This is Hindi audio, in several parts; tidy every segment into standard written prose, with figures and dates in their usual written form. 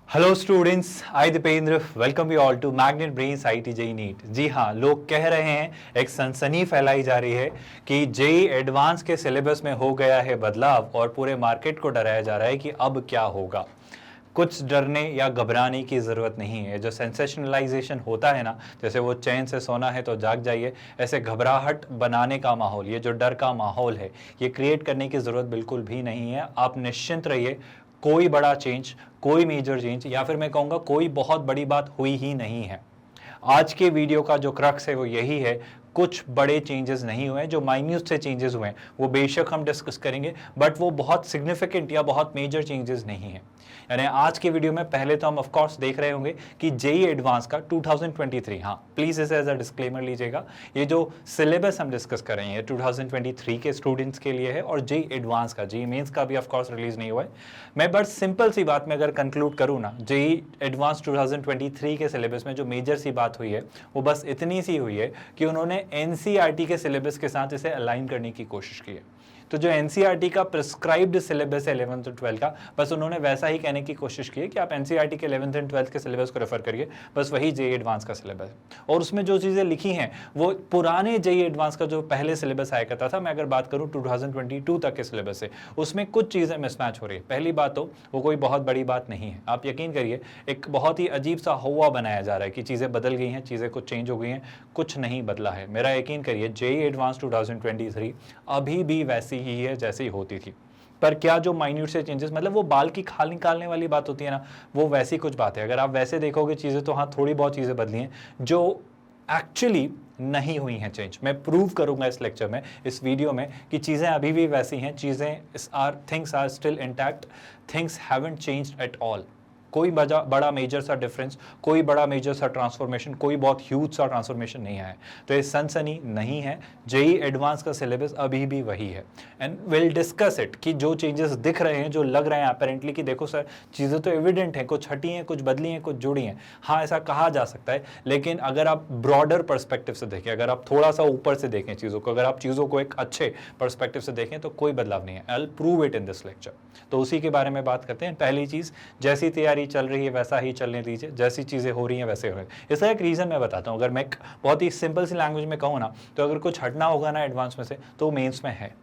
Hello students, I Deependra welcome you all to Magnet Brains IT JEE NEET. जी हाँ, लोग कह रहे हैं, एक सनसनी फैलाई जा रही है कि जेई एडवांस के सिलेबस में हो गया है बदलाव और पूरे मार्केट को डराया जा रहा है कि अब क्या होगा। कुछ डरने या घबराने की ज़रूरत नहीं है। जो सेंसेशनलाइजेशन होता है ना, जैसे वो चैन से सोना है तो जाग जाइए, ऐसे घबराहट बनाने का माहौल, ये जो डर का माहौल है, ये क्रिएट करने की ज़रूरत बिल्कुल भी नहीं है। आप निश्चिंत रहिए, कोई बड़ा चेंज, कोई मेजर चेंज या फिर मैं कहूँगा कोई बहुत बड़ी बात हुई ही नहीं है। आज के वीडियो का जो क्रक्स है वो यही है, कुछ बड़े चेंजेस नहीं हुए हैं, जो माइन्यूट से चेंजेस हुए हैं वो बेशक हम डिस्कस करेंगे, बट वो बहुत सिग्निफिकेंट या बहुत मेजर चेंजेस नहीं है। यानी आज के वीडियो में पहले तो हम ऑफ कोर्स देख रहे होंगे कि जेई एडवांस का 2023, हाँ प्लीज इसे एज अ डिस्क्लेमर लीजिएगा, ये जो सिलेबस हम डिस्कस कर रहे हैं 2023 के स्टूडेंट्स के लिए है और जेई एडवांस का, जेई मेंस का भी ऑफ कोर्स रिलीज नहीं हुआ है। मैं बस सिंपल सी बात में अगर कंक्लूड करूँ ना, जेई एडवांस 2023 के सिलेबस में जो मेजर सी बात हुई है वो बस इतनी सी हुई है कि उन्होंने एनसीईआरटी के सिलेबस के साथ इसे अलाइन करने की कोशिश की है। तो जो एनसीईआरटी का प्रिस्क्राइब्ड सिलेबस है 11th और 12th का, बस उन्होंने वैसा ही कहने की कोशिश की है कि आप एनसीईआरटी के 11th एंड 12th के सिलेबस को रेफर करिए, बस वही जेई एडवांस का सिलेबस। और उसमें जो चीज़ें लिखी हैं वो पुराने जेई एडवांस का जो पहले सिलेबस आया करता था, मैं अगर बात करूँ 2022 तक के सिलेबस से, उसमें कुछ चीज़ें मिसमैच हो रही है। पहली बात तो वो कोई बहुत बड़ी बात नहीं है, आप यकीन करिए, एक बहुत ही अजीब सा हवा बनाया जा रहा है कि चीज़ें बदल गई हैं, चीज़ें कुछ चेंज हो गई हैं, कुछ नहीं बदला है। मेरा यकीन करिए, जेई एडवांस 2023 अभी भी वैसी ही है जैसी होती थी। पर क्या जो माइन्यूट से चेंजेस, मतलब वो बाल की खाल निकालने वाली बात होती है ना, वो वैसी कुछ बात है। अगर आप वैसे देखोगे चीज़ें तो हाँ, थोड़ी बहुत चीज़ें बदली हैं जो एक्चुअली नहीं हुई हैं चेंज। मैं प्रूव करूंगा इस लेक्चर में, इस वीडियो में, कि चीज़ें अभी भी वैसी हैं, things are still intact, things haven't changed at all. कोई बड़ा मेजर सा डिफरेंस, कोई बड़ा मेजर सा ट्रांसफॉर्मेशन, कोई बहुत ह्यूज सा ट्रांसफॉर्मेशन नहीं आया। तो ये सनसनी नहीं है, जेई एडवांस का सिलेबस अभी भी वही है एंड विल डिस्कस इट कि जो चेंजेस दिख रहे हैं, जो लग रहे हैं अपेरेंटली कि देखो सर चीज़ें तो एविडेंट हैं, कुछ हटी हैं, कुछ बदली हैं, कुछ जुड़ी हैं, हाँ ऐसा कहा जा सकता है। लेकिन अगर आप ब्रॉडर पर्सपेक्टिव से देखें, अगर आप थोड़ा सा ऊपर से देखें चीज़ों को, अगर आप चीज़ों को एक अच्छे पर्सपेक्टिव से देखें तो कोई बदलाव नहीं है। I will prove it in this lecture. तो उसी के बारे में बात करते हैं। पहली चीज़, जैसी तैयारी चल रही है वैसा ही चलने दीजिए, जैसी चीज़ें हो रही हैं वैसे हो रही है। इसका एक रीज़न मैं बताता हूँ। अगर मैं बहुत ही सिंपल सी लैंग्वेज में कहूँ ना, तो अगर कुछ हटना होगा ना एडवांस में से तो मेंस में है,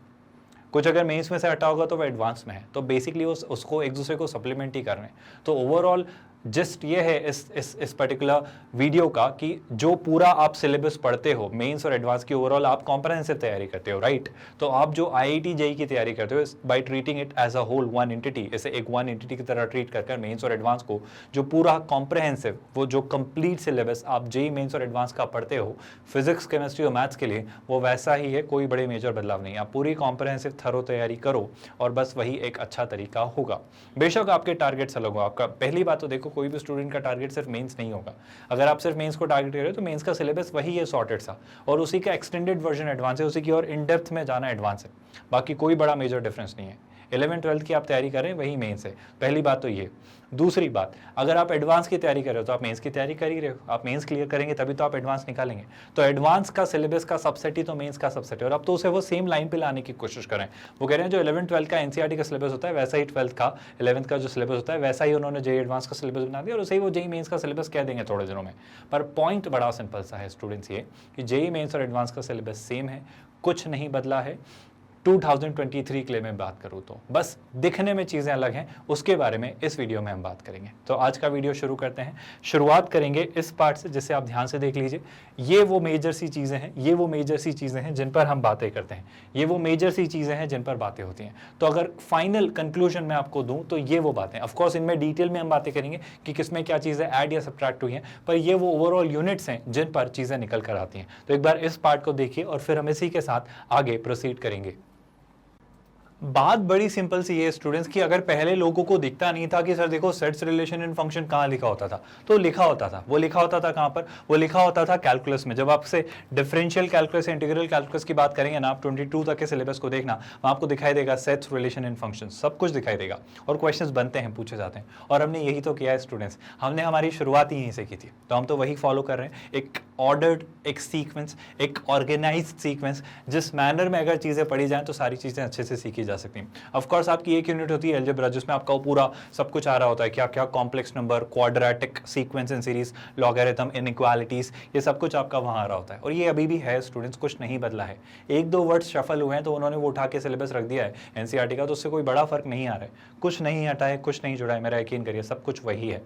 कुछ अगर मेंस में से हटा होगा तो वो एडवांस में है। तो बेसिकली उसको एक दूसरे को सप्लीमेंट ही कर रहे हैं। तो ओवरऑल जस्ट ये है इस पर्टिकुलर वीडियो का कि जो पूरा आप सिलेबस पढ़ते हो मेंस और एडवांस की, ओवरऑल आप कॉम्प्रहेंसिव तैयारी करते हो, राइट। तो आप जो आईआईटी जेई की तैयारी करते हो by treating it as a whole one entity, इसे एक वन एंटिटी की तरह ट्रीट कर मेंस और एडवांस को, जो पूरा कॉम्प्रहेंसिव, वो जो कंप्लीट सिलेबस आप जेई मेंस और एडवांस का पढ़ते हो फिजिक्स, केमिस्ट्री और मैथ्स के लिए, वो वैसा ही है, कोई बड़े मेजर बदलाव नहीं। आप पूरी कॉम्प्रहेंसिव थरो तैयारी करो और बस वही एक अच्छा तरीका होगा। बेशक आपके टारगेट्स अलग हो। आपका पहली बात तो देखो, कोई भी स्टूडेंट का टारगेट सिर्फ मेंस नहीं होगा। अगर आप सिर्फ मेंस को टारगेट कर रहे हो तो मेंस का सिलेबस वही है सॉर्टेड सा, और उसी का एक्सटेंडेड वर्जन एडवांस है, उसी की और इन डेप्थ में जाना एडवांस है। बाकी कोई बड़ा मेजर डिफरेंस नहीं है। 11th 12th की आप तैयारी करें वही मेंस है। पहली बात तो ये। दूसरी बात, अगर आप एडवांस की तैयारी कर रहे हो तो आप मेंस की तैयारी कर ही रहे हो। आप मेंस क्लियर करेंगे तभी तो आप एडवांस निकालेंगे। तो एडवांस का सिलेबस का सबसेट ही तो मेंस का सबसेट है, और अब तो उसे वो सेम लाइन पे लाने की कोशिश करें। वो कह रहे हैं जो 11th 12th का एनसीईआरटी का सिलेबस होता है वैसा ही 12th का 11th का जो सिलेबस होता है वैसा ही उन्होंने जेई एडवांस का सिलेबस बना दिया, और उसे ही वो जेई मेंस का सिलेबस कह देंगे थोड़े दिनों में। पर पॉइंट बड़ा सिंपल सा है स्टूडेंट्स, ये कि जेई मेंस और एडवांस का सिलेबस सेम है, कुछ नहीं बदला है। 2023 के लिए मैं बात करूँ तो बस दिखने में चीज़ें अलग हैं, उसके बारे में इस वीडियो में हम बात करेंगे। तो आज का वीडियो शुरू करते हैं। शुरुआत करेंगे इस पार्ट से जिसे आप ध्यान से देख लीजिए। ये वो मेजर सी चीज़ें हैं, ये वो मेजर सी चीज़ें हैं जिन पर हम बातें करते हैं, ये वो मेजर सी चीज़ें हैं जिन पर बातें होती हैं। तो अगर फाइनल कंक्लूजन मैं आपको दूँ तो ये वो बातें, ऑफकोर्स इनमें डिटेल में हम बातें करेंगे कि किसमें क्या चीज़ें ऐड या सब्ट्रैक्ट हुई हैं, पर ये वो ओवरऑल यूनिट्स हैं जिन पर चीज़ें निकल कर आती हैं। तो एक बार इस पार्ट को देखिए और फिर हम इसी के साथ आगे प्रोसीड करेंगे। बात बड़ी सिंपल सी है स्टूडेंट्स की, अगर पहले लोगों को दिखता नहीं था कि सर देखो सेट्स रिलेशन इन फंक्शन कहाँ लिखा होता था, तो लिखा होता था, वो लिखा होता था कहाँ पर, वो लिखा होता था कैलकुलस में। जब आपसे डिफरेंशियल कैलकुलस, इंटीग्रल कैलकुलस की बात करेंगे ना, आप 22 तक के सिलेबस को देखना, वहाँ आपको दिखाई देगा सेट्स रिलेशन इन फंक्शन, सब कुछ दिखाई देगा और क्वेश्चंस बनते हैं, पूछे जाते हैं। और हमने यही तो किया है स्टूडेंट्स, हमने हमारी शुरुआत ही यहीं से की थी, तो हम तो वही फॉलो कर रहे हैं। एक ऑर्डर्ड, एक सीक्वेंस, एक ऑर्गेनाइज्ड सीक्वेंस, जिस मैनर में अगर चीज़ें पढ़ी जाएं तो सारी चीज़ें अच्छे से सीखी जा सकती हैं। ऑफ कोर्स आपकी एक यूनिट होती है अलजेब्रा, जिसमें आपका वो पूरा सब कुछ आ रहा होता है, क्या क्या complex number, quadratic, sequence and series, logarithm, inequalities, ये सब कुछ आपका वहाँ आ रहा होता है। और ये अभी भी है स्टूडेंट्स, कुछ नहीं बदला है। एक दो वर्ड्स शफल हुए हैं तो उन्होंने वो उठा के सिलेबस रख दिया है एनसीईआरटी का, तो उससे कोई बड़ा फर्क नहीं आ रहा है, कुछ नहीं हटा है, कुछ नहीं जुड़ा है, मेरा यकीन करिए सब कुछ वही है।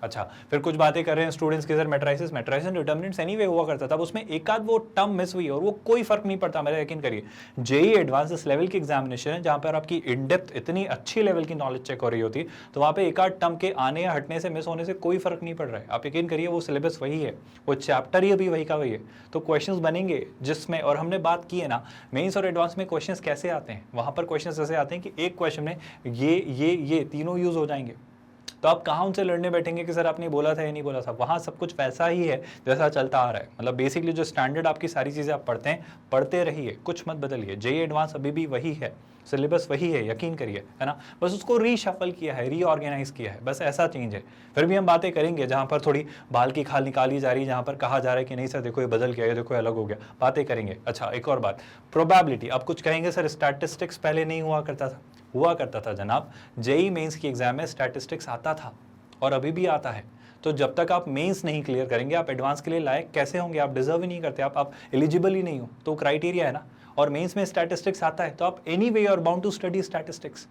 अच्छा, फिर कुछ बातें कर रहे हैं स्टूडेंट्स के, सर मैट्रिसेस डिटरमिनेंट्स एनीवे हुआ करता था, उसमें एक आध वो टर्म मिस हुई और वो कोई फर्क नहीं पड़ता, मेरा यकीन करिए। जेई एडवांस इस लेवल की एग्जामिनेशन है जहां पर आपकी इन डेप्थ इतनी अच्छी लेवल की नॉलेज चेक हो रही होती, तो वहां पे एक आध टर्म के आने या हटने से, मिस होने से कोई फर्क नहीं पड़ रहा है। आप यकीन करिए वो सिलेबस वही है, वो चैप्टर ही अभी वही का वही है। तो क्वेश्चंस बनेंगे जिसमें, और हमने बात की है ना मेंस और एडवांस में क्वेश्चंस कैसे आते हैं, वहां पर क्वेश्चंस ऐसे आते हैं कि एक क्वेश्चन में ये तीनों यूज हो जाएंगे। तो आप कहाँ उनसे लड़ने बैठेंगे कि सर आपने बोला था या नहीं बोला था, वहाँ सब कुछ वैसा ही है जैसा चलता आ रहा है। मतलब बेसिकली जो स्टैंडर्ड आपकी सारी चीज़ें आप पढ़ते हैं, पढ़ते रहिए, कुछ मत बदलिए। जेईई एडवांस अभी भी वही है, सिलेबस वही है, यकीन करिए, है ना। बस उसको रीशफल किया है, रीऑर्गेनाइज किया है, बस ऐसा चेंज है। फिर भी हम बातें करेंगे जहाँ पर थोड़ी बाल की खाल निकाली जा रही है, जहाँ पर कहा जा रहा है कि नहीं सर देखो ये बदल गया, ये देखो अलग हो गया, बातें करेंगे। अच्छा, एक और बात, प्रोबेबिलिटी। अब कुछ कहेंगे सर स्टैटिस्टिक्स पहले नहीं हुआ करता था जनाब। जेईई मेंस की एग्जाम में स्टैटिस्टिक्स आता था और अभी भी आता है। तो जब तक आप मेंस नहीं क्लियर करेंगे, आप एडवांस के लिए लायक कैसे होंगे? आप डिजर्व ही नहीं करते, आप एलिजिबल ही नहीं हो, तो क्राइटेरिया है ना। और मेंस में स्टैटिस्टिक्स आता है तो आप anyway you are bound to study statistics.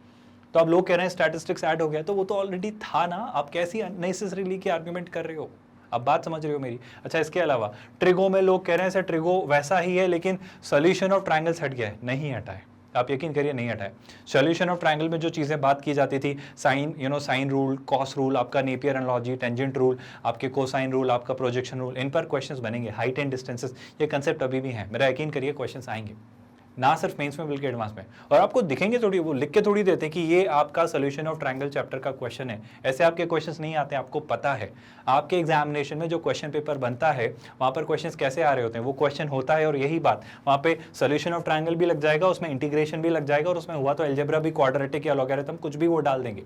तो आप लोग कह रहे हैं स्टैटिस्टिक्स ऐड हो गया, तो वो तो ऑलरेडी था ना, आप कैसी अननेसेसरीली की आर्ग्यूमेंट कर रहे हो? अब बात समझ रहे हो मेरी? अच्छा, इसके अलावा ट्रिगो में लोग कह रहे हैं सर ट्रिगो वैसा ही है लेकिन सोल्यूशन ऑफ ट्रायंगल्स हट गया है। नहीं हटा है, आप यकीन करिए नहीं हटा है। सॉल्यूशन ऑफ ट्रायंगल में जो चीज़ें बात की जाती थी, sine sine rule, cos rule, आपका नेपियर एनालॉजी, टेंजेंट रूल, आपके कोसाइन रूल, आपका प्रोजेक्शन रूल, इन पर क्वेश्चंस बनेंगे। हाइट एंड डिस्टेंसेस, ये कंसेप्ट अभी भी हैं, मेरा यकीन करिए क्वेश्चंस आएंगे, ना सिर्फ मेंस में बल्कि एडवांस में। और आपको दिखेंगे थोड़ी, वो लिख के थोड़ी देते हैं कि ये आपका सोल्यूशन ऑफ ट्रायंगल चैप्टर का क्वेश्चन है। ऐसे आपके क्वेश्चंस नहीं आते, आपको पता है। आपके एग्जामिनेशन में जो क्वेश्चन पेपर बनता है वहाँ पर क्वेश्चंस कैसे आ रहे होते हैं, वो क्वेश्चन होता है। और यही बात वहाँ पे सोल्यूशन ऑफ ट्रायंगल भी लग जाएगा, उसमें इंटीग्रेशन भी लग जाएगा, और उसमें हुआ तो अलजेब्रा भी, क्वाड्रेटिक या लॉगरिथम, कुछ भी वो डाल देंगे।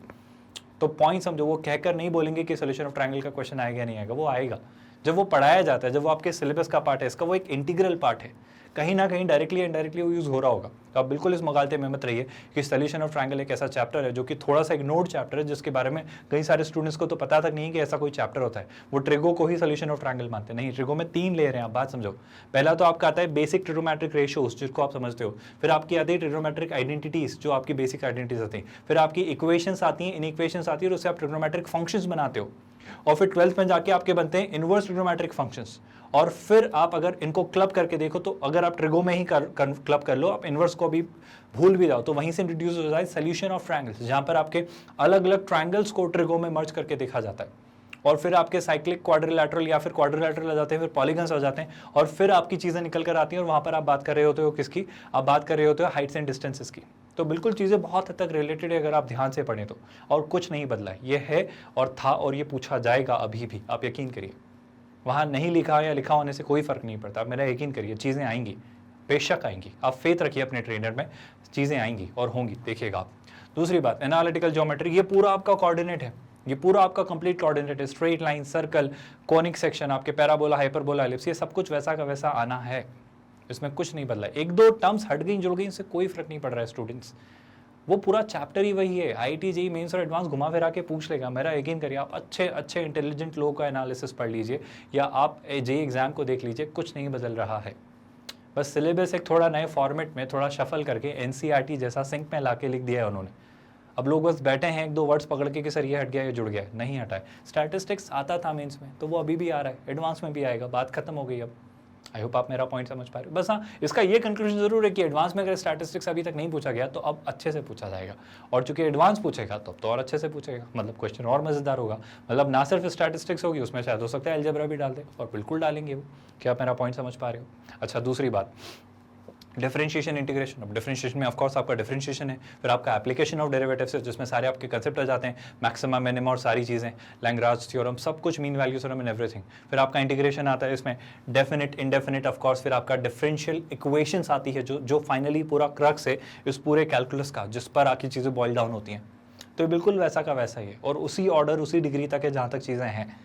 तो पॉइंट समझो, वो कहकर नहीं बोलेंगे कि सोल्यूशन ऑफ ट्रायंगल का क्वेश्चन आएगा या नहीं आएगा, वो आएगा जब वो पढ़ाया जाता है, जब वो आपके सिलेबस का पार्ट है, इसका वो एक इंटीग्रल पार्ट है, कहीं ना कहीं डायरेक्टली इनडायरेक्टली वो यूज हो रहा होगा। तो आप बिल्कुल इस मगालते में मत रहिए कि सोल्यूशन ऑफ ट्रायंगल एक ऐसा चैप्टर है जो कि थोड़ा सा इग्नोर्ड चैप्टर है, जिसके बारे में कई सारे स्टूडेंट्स को तो पता तक नहीं कि ऐसा कोई चैप्टर होता है। वो ट्रिगो को ही सोल्यूशन ऑफ ट्रायंगल मानते हैं। नहीं, ट्रिगो में 3 लेयर हैं, आप बात समझो। पहला तो आपका आता है बेसिक ट्रिग्नोमेट्रिक रेशियोज, जिसको आप समझते हो। फिर आपकी आती है ट्रिग्नोमेट्रिक आइडेंटिटीज, जो आपकी बेसिक आइडेंटिटीज आती हैं। फिर आपकी इक्वेशंस आती हैं, इनइक्वेशंस आती है, और उससे आप ट्रिग्नोमेट्रिक फंक्शंस बनाते हो। और फिर 12th में जाके आपके बनते हैं इनवर्स ट्रिग्नोमेट्रिक फंक्शंस। और फिर आप अगर इनको क्लब करके देखो, तो अगर आप ट्रिगो में ही क्लब कर लो, आप इनवर्स को भी भूल भी जाओ, तो वहीं से इंट्रोड्यूस हो जाए सोल्यूशन ऑफ ट्रायंगल्स, जहां पर आपके अलग अलग ट्रायंगल्स को ट्रिगो में मर्ज करके देखा जाता है। और फिर आपके साइक्लिक क्वाड्रिलैटरल या फिर क्वाड्रिलैटरल आ जाते हैं, फिर पॉलीगन्स आ जाते हैं, और फिर आपकी चीज़ें निकल कर आती हैं। और वहाँ पर आप बात कर रहे होते हो किसकी? आप बात कर रहे होते हो हाइट्स एंड डिस्टेंसेस की। तो बिल्कुल चीज़ें बहुत हद तक रिलेटेड है अगर आप ध्यान से पढ़ें तो, और कुछ नहीं बदला है। ये है और था, और ये पूछा जाएगा अभी भी, आप यकीन करिए। वहाँ नहीं लिखा या लिखा होने से कोई फ़र्क नहीं पड़ता, आप मेरा यकीन करिए, चीज़ें आएंगी, बेशक आएंगी। आप फेथ रखिए अपने ट्रेनर में, चीज़ें आएंगी और होंगी, देखिएगा आप। दूसरी बात, एनालिटिकल ज्योमेट्री, ये पूरा आपका कोऑर्डिनेट है, ये पूरा आपका कंप्लीट कोऑर्डिनेट है। Straight line, circle, conic section, आपके पैराबोला, हाइपरबोला, एलिप्स, ये सब कुछ वैसा का वैसा आना है, इसमें कुछ नहीं बदला। एक दो टर्म्स हट गई, जुड़ गई, इससे कोई फर्क नहीं पड़ रहा है स्टूडेंट्स। वो पूरा चैप्टर ही वही है। आईटी जेईई मेंस और एडवांस घुमा फिरा के पूछ लेगा, मेरा यकीन करिए। आप अच्छे अच्छे इंटेलिजेंट लोगों का एनालिसिस पढ़ लीजिए, या आप जेईई एग्जाम को देख लीजिए, कुछ नहीं बदल रहा है। बस सिलेबस एक थोड़ा नए फॉर्मेट में थोड़ा शफल करके एनसीईआरटी जैसा सिंक में लाके लिख दिया है उन्होंने। अब लोग बस बैठे हैं एक दो वर्ड्स पकड़ के कि सर ये हट गया, ये जुड़ गया, नहीं हटा है। स्टैटिस्टिक्स आता था मेंस में, तो वो अभी भी आ रहा है, एडवांस में भी आएगा, बात खत्म हो गई अब। आई होप आप मेरा पॉइंट समझ पा रहे हो। बस हाँ, इसका ये कंक्लूजन जरूर है कि एडवांस में अगर स्टैटिस्टिक्स अभी तक नहीं पूछा गया तो अब अच्छे से पूछा जाएगा, और चूंकि एडवांस पूछेगा तो अब तो और अच्छे से पूछेगा, मतलब क्वेश्चन और मजेदार होगा। मतलब ना सिर्फ स्टैटिस्टिक्स होगी, उसमें शायद हो सकता है अलजेब्रा भी डाल दे, और बिल्कुल डालेंगे वो। क्या आप मेरा पॉइंट समझ पा रहे हो? अच्छा, दूसरी बात, डिफरेंशिएशन इंटीग्रेशन। अब डिफरेंशिएशन में ऑफ कोर्स आपका डिफरेंशिएशन है, फिर आपका एप्लीकेशन ऑफ डेरिवेटिव्स है, जिसमें सारे आपके कंसेप्ट आ जाते हैं, मैक्सिमम, मिनिमम और सारी चीज़ें, लैग्रांज थ्योरम, सब कुछ, mean value theorem and everything. फिर आपका इंटीग्रेशन आता है, इसमें डेफिनेट, इंडेफिनेट, ऑफ कोर्स। फिर आपका डिफरेंशियल इक्वेशंस आती है, जो फाइनली पूरा क्रक्स है इस पूरे कैलकुलस का, जिस पर आकी चीज़ें बॉइल डाउन होती हैं। तो बिल्कुल वैसा का वैसा ही है, और उसी ऑर्डर, उसी डिग्री तक है जहाँ तक चीज़ें हैं।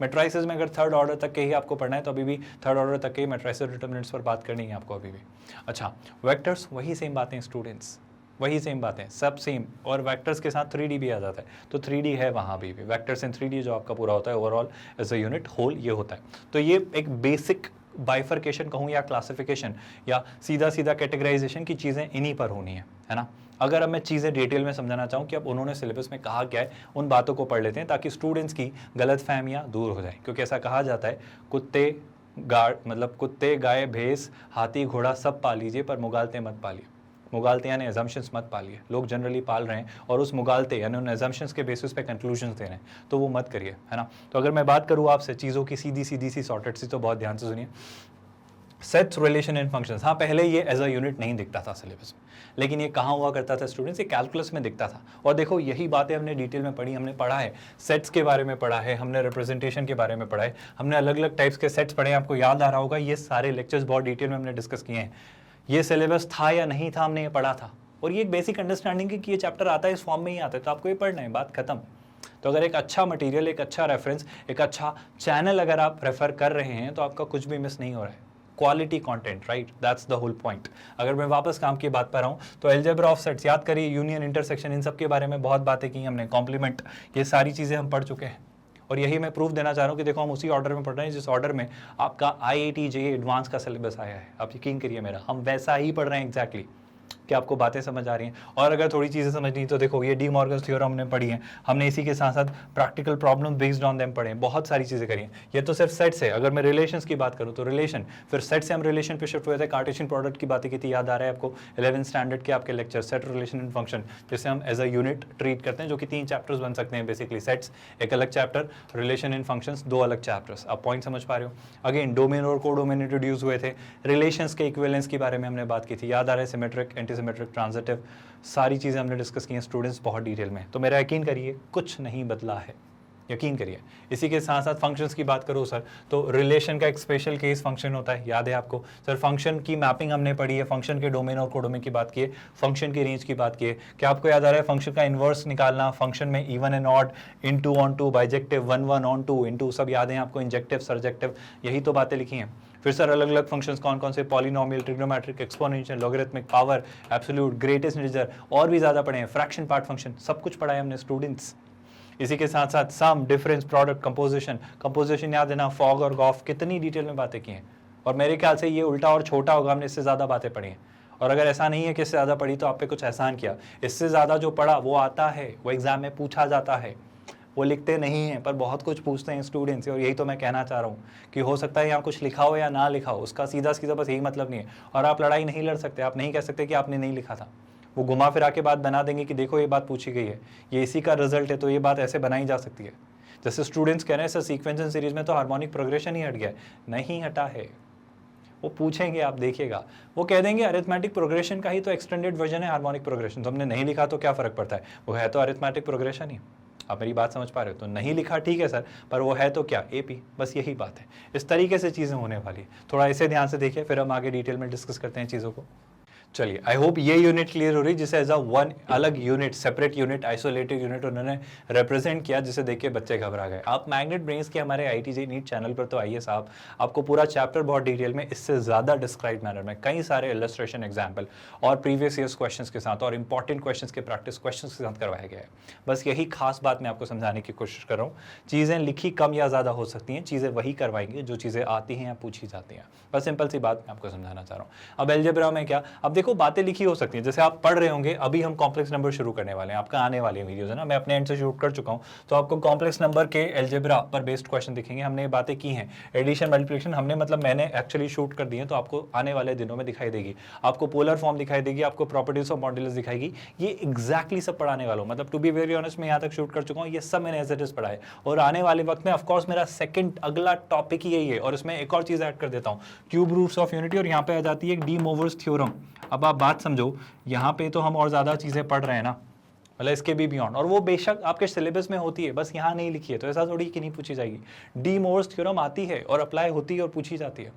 मैट्राइसेस में अगर थर्ड ऑर्डर तक के ही आपको पढ़ना है तो अभी भी थर्ड ऑर्डर तक के ही मैट्राइसेस डिटर्मिनेंट्स पर बात करनी है आपको अभी भी। अच्छा, वेक्टर्स वही सेम बातें स्टूडेंट्स, वही सेम बातें, सब सेम, और वेक्टर्स के साथ 3D भी आ जाता है, तो 3D है वहाँ भी वेक्टर्स इन 3D जो आपका पूरा होता है overall as a unit whole ये होता है। तो ये एक बेसिक बाइफर्केशन कहूँ या क्लासिफिकेशन या सीधा सीधा कैटेगराइजेशन की चीज़ें इन्हीं पर होनी है ना। अगर अब मैं चीज़ें डिटेल में समझाना चाहूँ कि अब उन्होंने सिलेबस में कहा क्या है, उन बातों को पढ़ लेते हैं ताकि स्टूडेंट्स की गलतफहमियाँ दूर हो जाए। क्योंकि ऐसा कहा जाता है कुत्ते गाय भैंस हाथी घोड़ा सब पाल लीजिए पर मुगालते मत पालिए। मुगालते यानी एजम्पशंस मत पालिए, लोग जनरली पाल रहे हैं और उस मुगालते यानी उन एजम्पशंस के बेसिस पे कंक्लूजन्स दे रहे हैं, तो वो मत करिए, है ना। तो अगर मैं बात करूँ आपसे चीज़ों की सीधी सी सॉर्टेड सी, तो बहुत ध्यान से सुनिए। सेट्स, रिलेशन एंड फंक्शंस, हाँ पहले ये एज अ यूनिट नहीं दिखता था सिलेबस में, लेकिन ये कहाँ हुआ करता था स्टूडेंट्स, ये कैलकुलस में दिखता था। और देखो यही बातें हमने डिटेल में पढ़ी, हमने पढ़ा है सेट्स के बारे में पढ़ा है, हमने रिप्रेजेंटेशन के बारे में पढ़ा है, हमने अलग अलग टाइप्स के सेट्स पढ़े हैं, आपको याद आ रहा होगा, ये सारे लेक्चर्स बहुत डिटेल में हमने डिस्कस किए हैं। ये सिलेबस था या नहीं था, हमने ये पढ़ा था, और ये एक बेसिक अंडरस्टैंडिंग है कि ये चैप्टर आता है इस फॉर्म में ही आता है, तो आपको ये पढ़ना है, बात खत्म। तो अगर एक अच्छा मटेरियल, एक अच्छा रेफरेंस, एक अच्छा चैनल अगर आप रेफर कर रहे हैं तो आपका कुछ भी मिस नहीं हो रहा है। Quality content, right, that's the whole point. अगर मैं वापस काम की बात पर आऊँ तो अलजेब्रा ऑफ सेट्स याद करिए, यूनियन, इंटरसेक्शन, इन सब के बारे में बहुत बातें की हमने, कॉम्प्लीमेंट, ये सारी चीज़ें हम पढ़ चुके हैं। और यही मैं प्रूफ देना चाह रहा हूँ कि देखो हम उसी ऑर्डर में पढ़ रहे हैं जिस ऑर्डर में आपका IIT JEE एडवांस का सिलेबस आया है। आप यकीन करिए मेरा, हम वैसा ही पढ़ रहे हैं एग्जैक्टली। कि आपको बातें समझ आ रही हैं। और अगर थोड़ी चीज़ें समझनी तो देखो ये डी मॉर्गन्स थ्योरम हमने पढ़ी है, हमने इसी के साथ साथ practical problem based on them पढ़े हैं, बहुत सारी चीज़ें करी हैं। ये तो सिर्फ सेट से, अगर मैं रिलेशंस की बात करूँ तो रिलेशन, फिर सेट से हम रिलेशन पे शिफ्ट हुए थे, कार्टेशियन प्रोडक्ट की बातें की थी, याद आ रहा है आपको 11th स्टैंडर्ड के आपके lecture, set, relation and function, जिसे हम एज अ यूनिट ट्रीट करते हैं, जो कि 3 चैप्टर्स बन सकते हैं बेसिकली। सेट्स एक अलग चैप्टर, रिलेशन एंड फंक्शंस 2 अलग चैप्टर्स। आप पॉइंट समझ पा रहे हो। अगेन डोमेन और कोडोमेन इंट्रोड्यूस हुए थे, रिलेशंस के इक्विवेलेंस के बारे में हमने बात की थी, याद आ रहा है, सिमेट्रिक, एंटी सिमेट्रिक, ट्रांजिटिव, सारी चीज़ें हमने डिस्कस की हैं स्टूडेंट्स बहुत डिटेल में। तो मेरा यकीन करिए कुछ नहीं बदला है, यकीन करिए। इसी के साथ साथ फंक्शंस की बात करूँ सर, तो रिलेशन का एक स्पेशल केस फंक्शन होता है, याद है आपको सर। फंक्शन की मैपिंग हमने पढ़ी है, फंक्शन के डोमेन और कोडोमेन की बात की है, फंक्शन की रेंज की बात की है। क्या आपको याद आ रहा है फंक्शन का इन्वर्स निकालना, फंक्शन में even and odd, into onto, bijective, 1 1 on 2 into, सब याद है आपको, इंजेक्टिव, सरजेक्टिव, यही तो बातें लिखी हैं। फिर सर अलग अलग फंक्शंस कौन कौन से, polynomial, trigonometric, exponential, logarithmic, power, absolute, greatest integer, और भी ज़्यादा पढ़े हैं, फ्रैक्शन पार्ट फंक्शन, सब कुछ पढ़ा है हमने स्टूडेंट्स। इसी के साथ साथ सम, डिफरेंस, प्रोडक्ट, कंपोजिशन याद है ना, फॉग और गॉफ, कितनी डिटेल में बातें की हैं। और मेरे ख्याल से ये उल्टा और छोटा होगा, हमने इससे ज़्यादा बातें पढ़ी हैं। और अगर ऐसा नहीं है कि इससे ज़्यादा पढ़ी तो आप पे कुछ एहसान किया, इससे ज़्यादा जो पढ़ा वो आता है, वो एग्जाम में पूछा जाता है। वो लिखते नहीं हैं पर बहुत कुछ पूछते हैं स्टूडेंट्स से, और यही तो मैं कहना चाह रहा हूँ कि हो सकता है यहाँ कुछ लिखा हो या ना लिखा हो, उसका सीधा सीधा बस यही मतलब नहीं है। और आप लड़ाई नहीं लड़ सकते, आप नहीं कह सकते कि आपने नहीं लिखा था। वो घुमा फिरा के बात बना देंगे कि देखो ये बात पूछी गई है, ये इसी का रिजल्ट है, तो ये बात ऐसे बनाई जा सकती है। जैसे स्टूडेंट्स कह रहे हैं सर सीक्वेंस सीरीज में तो हार्मोनिक प्रोग्रेशन ही हट गया, नहीं हटा है। वो पूछेंगे, आप देखिएगा, वो कह देंगे अरिथमेटिक प्रोग्रेशन का ही तो एक्सटेंडेड वर्जन है हार्मोनिक प्रोग्रेशन, तो हमने नहीं लिखा तो क्या फ़र्क पड़ता है, वो है तो अरिथमेटिक प्रोग्रेशन ही। आप मेरी बात समझ पा रहे हो? तो नहीं लिखा ठीक है सर, पर वो है तो क्या, AP, बस यही बात है। इस तरीके से चीज़ें होने वाली है, थोड़ा इसे ध्यान से देखिए, फिर हम आगे डिटेल में डिस्कस करते हैं चीज़ों को। चलिए, आई होप ये यूनिट क्लियर हो रही, जिसे एज अ वन अलग unit, separate unit, isolated unit उन्होंने रिप्रेजेंट किया, जिसे देख के बच्चे घबरा गए। आप मैग्नेट ब्रेन्स के हमारे IIT JEE नीट चैनल पर तो आइए साहब, आपको पूरा चैप्टर बहुत डिटेल में, इससे ज़्यादा डिस्क्राइब मैनर में, कई सारे इलस्ट्रेशन एग्जाम्पल और प्रीवियस ईयर्स क्वेश्चंस के साथ और इंपॉर्टेंट क्वेश्चंस के प्रैक्टिस क्वेश्चंस के साथ करवाया गया है। बस यही खास बात मैं आपको समझाने की कोशिश कर रहा हूँ। चीज़ें लिखी कम या ज़्यादा हो सकती हैं, चीज़ें वही करवाएंगे जो चीज़ें आती हैं या पूछी जाती हैं। बस सिंपल सी बात मैं आपको समझाना चाह रहा हूँ। अब अलजेब्रा में क्या, अब देखो बातें लिखी हो सकती है, जैसे आप पढ़ रहे होंगे, अभी हम कॉम्प्लेक्स नंबर शुरू करने वाले हैं, आपका आने वाले वीडियोस है ना, मैं अपने एंड से शूट कर चुका हूं, तो आपको कॉम्प्लेक्स नंबर के अलजेब्रा पर बेस्ड क्वेश्चन दिखेंगे। हमने ये बातें की हैं, एडिशन, मल्टीप्लिकेशन हमने मतलब मैंने एक्चुअली शूट कर दी है, तो आपको आने वाले दिनों में दिखाई देगी, आपको पोलर फॉर्म दिखाई देगी, आपको प्रॉपर्टीज ऑफ मॉड्यूलस दिखाएगी, ये एग्जैक्टली सब पढ़ाने वाला हूँ। मतलब टू बी वेरी ऑनेस्ट, मैं यहाँ तक शूट कर चुका हूँ, ये सब मैंने एज इट इज पढ़ा है। और आने वाले वक्त में ऑफकोर्स मेरा सेकंड अगला टॉपिक ही यही है, और इसमें एक और चीज़ ऐड कर देता हूँ, क्यूब रूट्स ऑफ यूनिटी, और यहाँ पे आ जाती है एक डी मोवर्स थ्योरम। अब आप बात समझो, यहाँ पे तो हम और ज़्यादा चीज़ें पढ़ रहे हैं ना, मतलब इसके भी बियॉन्ड, और वो बेशक आपके सिलेबस में होती है, बस यहाँ नहीं लिखी है, तो ऐसा थोड़ी कि नहीं पूछी जाएगी। डी मोवर्स थ्योरम आती है और अप्लाई होती है और पूछी जाती है।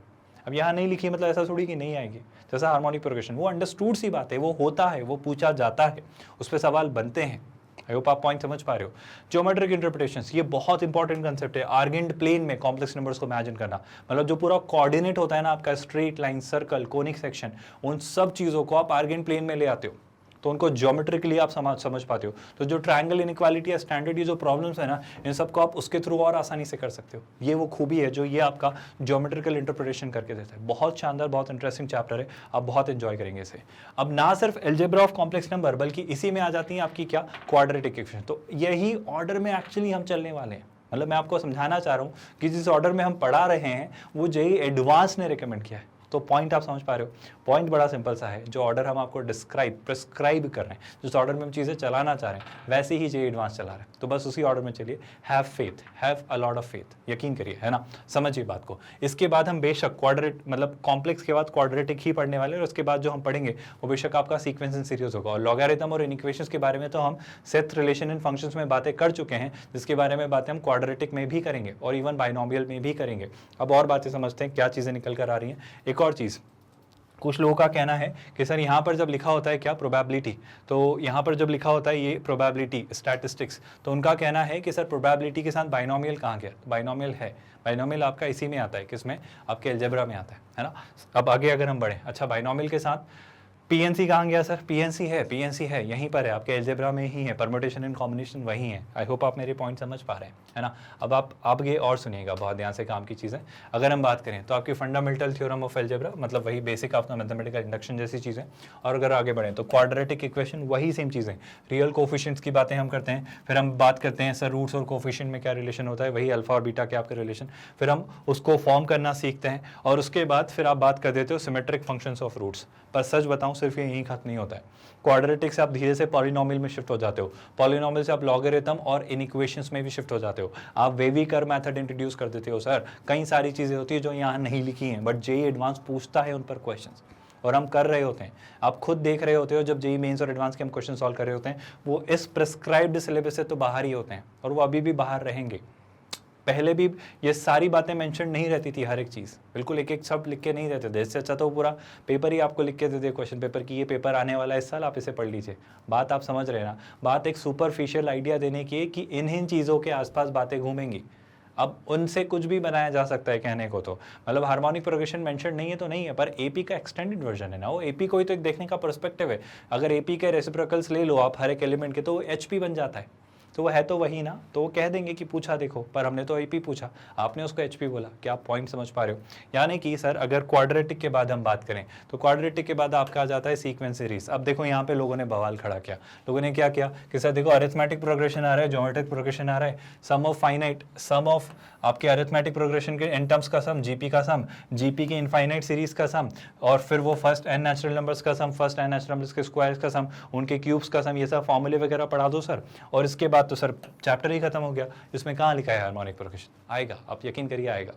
अब यहाँ नहीं लिखी मतलब ऐसा थोड़ी कि नहीं आएगी। जैसा हार्मोनिक प्रोग्रेशन, वो अंडरस्टूड सी बात है, वो होता है, वो पूछा जाता है, उस पर सवाल बनते हैं, आई होप आप पॉइंट समझ पा रहे हो। ज्योमेट्रिक इंटरप्रिटेशंस, ये बहुत इंपॉर्टेंट कंसेप्ट है। आर्गेंट प्लेन में कॉम्प्लेक्स नंबर्स को इमेजिन करना, मतलब जो पूरा कोऑर्डिनेट होता है ना आपका, straight line, circle, conic section, उन सब चीज़ों को आप आर्गेंट प्लेन में ले आते हो तो उनको ज्योमेट्रिकली आप समझ पाते हो। तो जो ट्रायंगल इनइक्वालिटी या स्टैंडर्ड ये जो प्रॉब्लम्स है ना, इन सबको आप उसके थ्रू और आसानी से कर सकते हो। ये वो खूबी है जो ये आपका ज्योमेट्रिकल इंटरप्रिटेशन करके देता है। बहुत शानदार, बहुत इंटरेस्टिंग चैप्टर है, आप बहुत एंजॉय करेंगे इसे। अब ना सिर्फ एल्जेब्रा ऑफ कॉम्प्लेक्स नंबर, बल्कि इसी में आ जाती है आपकी क्या, क्वाड्रेटिक इक्वेशन। तो यही ऑर्डर में एक्चुअली हम चलने वाले हैं। मतलब मैं आपको समझाना चाह रहा हूँ कि जिस ऑर्डर में हम पढ़ा रहे हैं वो जेईई एडवांस ने रिकमेंड किया है। तो पॉइंट आप समझ पा रहे हो। पॉइंट बड़ा सिंपल सा है, जो ऑर्डर हम आपको प्रिस्क्राइब कर रहे हैं, जिस ऑर्डर में हम चीज़ें चलाना चाह रहे हैं, वैसे ही जेईई एडवांस चला रहे हैं। तो बस उसी ऑर्डर में चलिए। Have faith, have a lot of faith, यकीन करिए, है ना, समझिए बात को। इसके बाद हम बेशक मतलब कॉम्प्लेक्स के बाद क्वाड्रेटिक ही पढ़ने वाले हैं, और उसके बाद जो हम पढ़ेंगे वो बेशक आपका सीक्वेंस इन सीरीज होगा। और लॉगरिथम और इक्वेशंस के बारे में तो हम सेट रिलेशन इन फंक्शंस में बातें कर चुके हैं, जिसके बारे में बातें हम क्वाड्रेटिक में भी करेंगे और इवन बाइनोमियल में भी करेंगे। अब और बातें समझते हैं, क्या चीज़ें निकल कर आ रही हैं। एक और चीज़, कुछ लोगों का कहना है कि सर यहाँ पर जब लिखा होता है क्या, प्रोबेबिलिटी, तो यहाँ पर जब लिखा होता है ये प्रोबेबिलिटी स्टैटिस्टिक्स, तो उनका कहना है कि सर प्रोबेबिलिटी के साथ बाइनोमियल कहाँ गया। बाइनोमियल है, बाइनोमियल आपका इसी में आता है, किसमें, आपके अलजेब्रा में आता है ना। अब आगे अगर हम बढ़ें, अच्छा बाइनोमियल के साथ पीएनसी कहाँ गया सर, पीएनसी है, यहीं पर है, आपके अलजेब्रा में ही है, परमुटेशन एंड कॉम्बिनेशन वही है। आई होप आप मेरे पॉइंट समझ पा रहे हैं, है ना। अब आप ये और सुनिएगा, बहुत ध्यान से काम की चीज़ें। अगर हम बात करें तो आपकी फंडामेंटल थ्योरम ऑफ अलजेब्रा, मतलब वही बेसिक आपका मैथमेटिकल इंडक्शन जैसी चीज़ें। और अगर आगे बढ़ें तो क्वाड्रेटिक इक्वेशन, वही सेम चीज़ें। रियल कोफिशिएंट्स की बातें हम करते हैं, फिर हम बात करते हैं सर रूट्स और कोफिशिएंट में क्या रिलेशन होता है, वही अल्फा और बीटा के आपके रिलेशन, फिर हम उसको फॉर्म करना सीखते हैं। और उसके बाद फिर आप बात कर देते हो सिमेट्रिक फंक्शंस ऑफ रूट्स। पर सच बताऊं, सिर्फ ये यहीं खत्म नहीं होता है। क्वाड्रेटिक से आप धीरे से पॉलिनोमियल में शिफ्ट हो जाते हो, पॉलिनोमियल से आप लॉगरिथम और इनइक्वेशंस में भी शिफ्ट हो जाते हो, आप वेवी कर्व मेथड इंट्रोड्यूस कर देते हो। सर कई सारी चीज़ें होती है जो यहाँ नहीं लिखी हैं, बट जेईई एडवांस पूछता है उन पर क्वेश्चंस, और हम कर रहे होते हैं। आप खुद देख रहे होते हो जब जेईई मेंस और एडवांस के हम क्वेश्चन सॉल्व कर रहे होते हैं, वो इस प्रिस्क्राइब्ड सिलेबस से तो बाहर ही होते हैं, और वो अभी भी बाहर रहेंगे। पहले भी ये सारी बातें मेंशन नहीं रहती थी, हर एक चीज़ बिल्कुल एक एक सब लिख के नहीं रहते थे। इससे अच्छा तो पूरा पेपर ही आपको लिख के दे दे, क्वेश्चन पेपर की ये पेपर आने वाला है इस साल, आप इसे पढ़ लीजिए। बात आप समझ रहे हैं ना। बात एक सुपरफिशियल आइडिया देने की है कि इन चीज़ों के आसपास बातें घूमेंगी। अब उनसे कुछ भी बनाया जा सकता है कहने को, तो मतलब हार्मोनिक प्रोग्रेशन मेंशन नहीं है तो नहीं है, पर एपी का एक्सटेंडेड वर्जन है ना वो। एपी को ही तो एक देखने का पर्सपेक्टिव है। अगर एपी के रेसिप्रोकल्स ले लो आप हर एक एलिमेंट के, तो एचपी बन जाता है। तो वो है तो वही ना, तो वो कह देंगे कि पूछा देखो, पर हमने तो एपी पूछा, आपने उसको एचपी बोला। क्या आप पॉइंट समझ पा रहे हो। यानी कि सर अगर क्वाड्रेटिक के बाद हम बात करें तो क्वाड्रेटिक के बाद आपका आ जाता है सीक्वेंस सीरीज। अब देखो यहाँ पे लोगों ने बवाल खड़ा किया। लोगों ने क्या किया कि सर देखो अरिथमेटिक प्रोग्रेशन आ रहा है, ज्योमेट्रिक प्रोग्रेशन आ रहा है, सम ऑफ फाइनाइट, सम ऑफ आपके अरिथमेटिक प्रोग्रेशन के एन टर्म्स का सम, जीपी का सम, जीपी की इनफाइनाइट सीरीज का सम, और फिर वो फर्स्ट एन नेचुरल नंबर्स का सम, फर्स्ट एन नेचुरल नंबर्स के स्क्वायर्स का सम, उनके क्यूब्स का सम, ये सब फॉर्मूले वगैरह पढ़ा दो सर, और इसके बाद तो सर चैप्टर ही खत्म हो गया। इसमें कहाँ लिखा है हार्मोनिक प्रोग्रेशन। आएगा, आप यकीन करिए आएगा,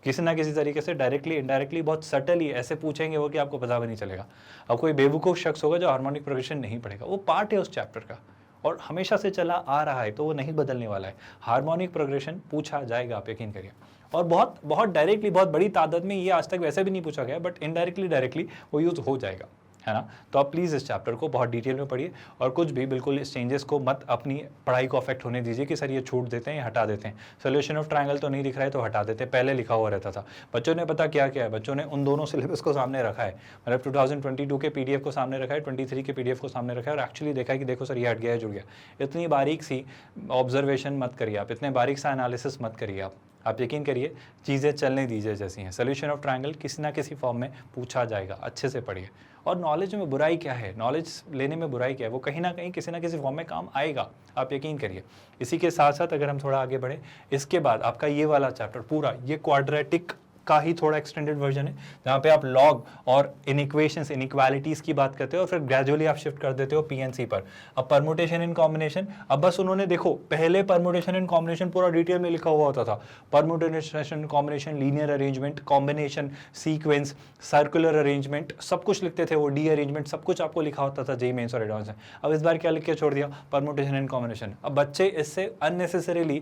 किसी ना किसी तरीके से, डायरेक्टली इनडायरेक्टली, बहुत सटली ऐसे पूछेंगे वो कि आपको पता भी नहीं चलेगा। अब कोई बेवकूफ़ शख्स होगा जो हार्मोनिक प्रोग्रेशन नहीं पढ़ेगा, वो पार्ट है उस चैप्टर का और हमेशा से चला आ रहा है, तो वो नहीं बदलने वाला है। हार्मोनिक प्रोग्रेशन पूछा जाएगा, आप यकीन करिए। और बहुत बहुत डायरेक्टली, बहुत बड़ी तादाद में, ये आज तक वैसे भी नहीं पूछा गया, बट इनडायरेक्टली डायरेक्टली वो यूज़ हो जाएगा, है ना। तो आप प्लीज़ इस चैप्टर को बहुत डिटेल में पढ़िए, और कुछ भी बिल्कुल इस चेंजेस को मत अपनी पढ़ाई को अफेक्ट होने दीजिए कि सर ये छूट देते हैं, ये हटा देते हैं। सोल्यूशन ऑफ ट्रायंगल तो नहीं दिख रहा है तो हटा देते हैं, पहले लिखा हुआ रहता था। बच्चों ने पता क्या किया है, बच्चों ने उन दोनों सिलेबस को सामने रखा है, मतलब 2022 के पीडीएफ को सामने रखा है, 23 के पीडीएफ को सामने रखा है, और एक्चुअली देखा है कि देखो सर ये हट गया है, जुड़ गया। इतनी बारीक सी ऑब्जर्वेशन मत करिए आप, इतने बारीक सा एनालिसिस मत करिए आप यकीन करिए, चीज़ें चलने दीजिए जैसी हैं। सोल्यूशन ऑफ ट्रायंगल किसी ना किसी फॉर्म में पूछा जाएगा, अच्छे से पढ़िए। और नॉलेज में बुराई क्या है, नॉलेज लेने में बुराई क्या है, वो कहीं ना कहीं किसी ना किसी फॉर्म में काम आएगा, आप यकीन करिए। इसी के साथ साथ अगर हम थोड़ा आगे बढ़े, इसके बाद आपका ये वाला चैप्टर पूरा, ये क्वाड्रेटिक का ही थोड़ा एक्सटेंडेड वर्जन है, जहाँ पे आप लॉग और इनइक्वेशंस, इनइक्वालिटीज़ की बात करते हो, और फिर ग्रेजुअली आप शिफ्ट कर देते हो पीएनसी पर। अब परमुटेशन इन कॉम्बिनेशन, अब बस उन्होंने देखो, पहले परमुटेशन इन कॉम्बिनेशन पूरा डिटेल में लिखा हुआ होता था। Permutation combination, linear arrangement, combination, sequence, circular arrangement, सब कुछ लिखते थे वो, डी अरेंजमेंट, सब कुछ आपको लिखा होता था जेईई मेंस और एडवांस में। अब इस बार क्या लिख के छोड़ दिया, परमुटेशन इन कॉम्बिनेशन। अब बच्चे इससे अननेसेसरीली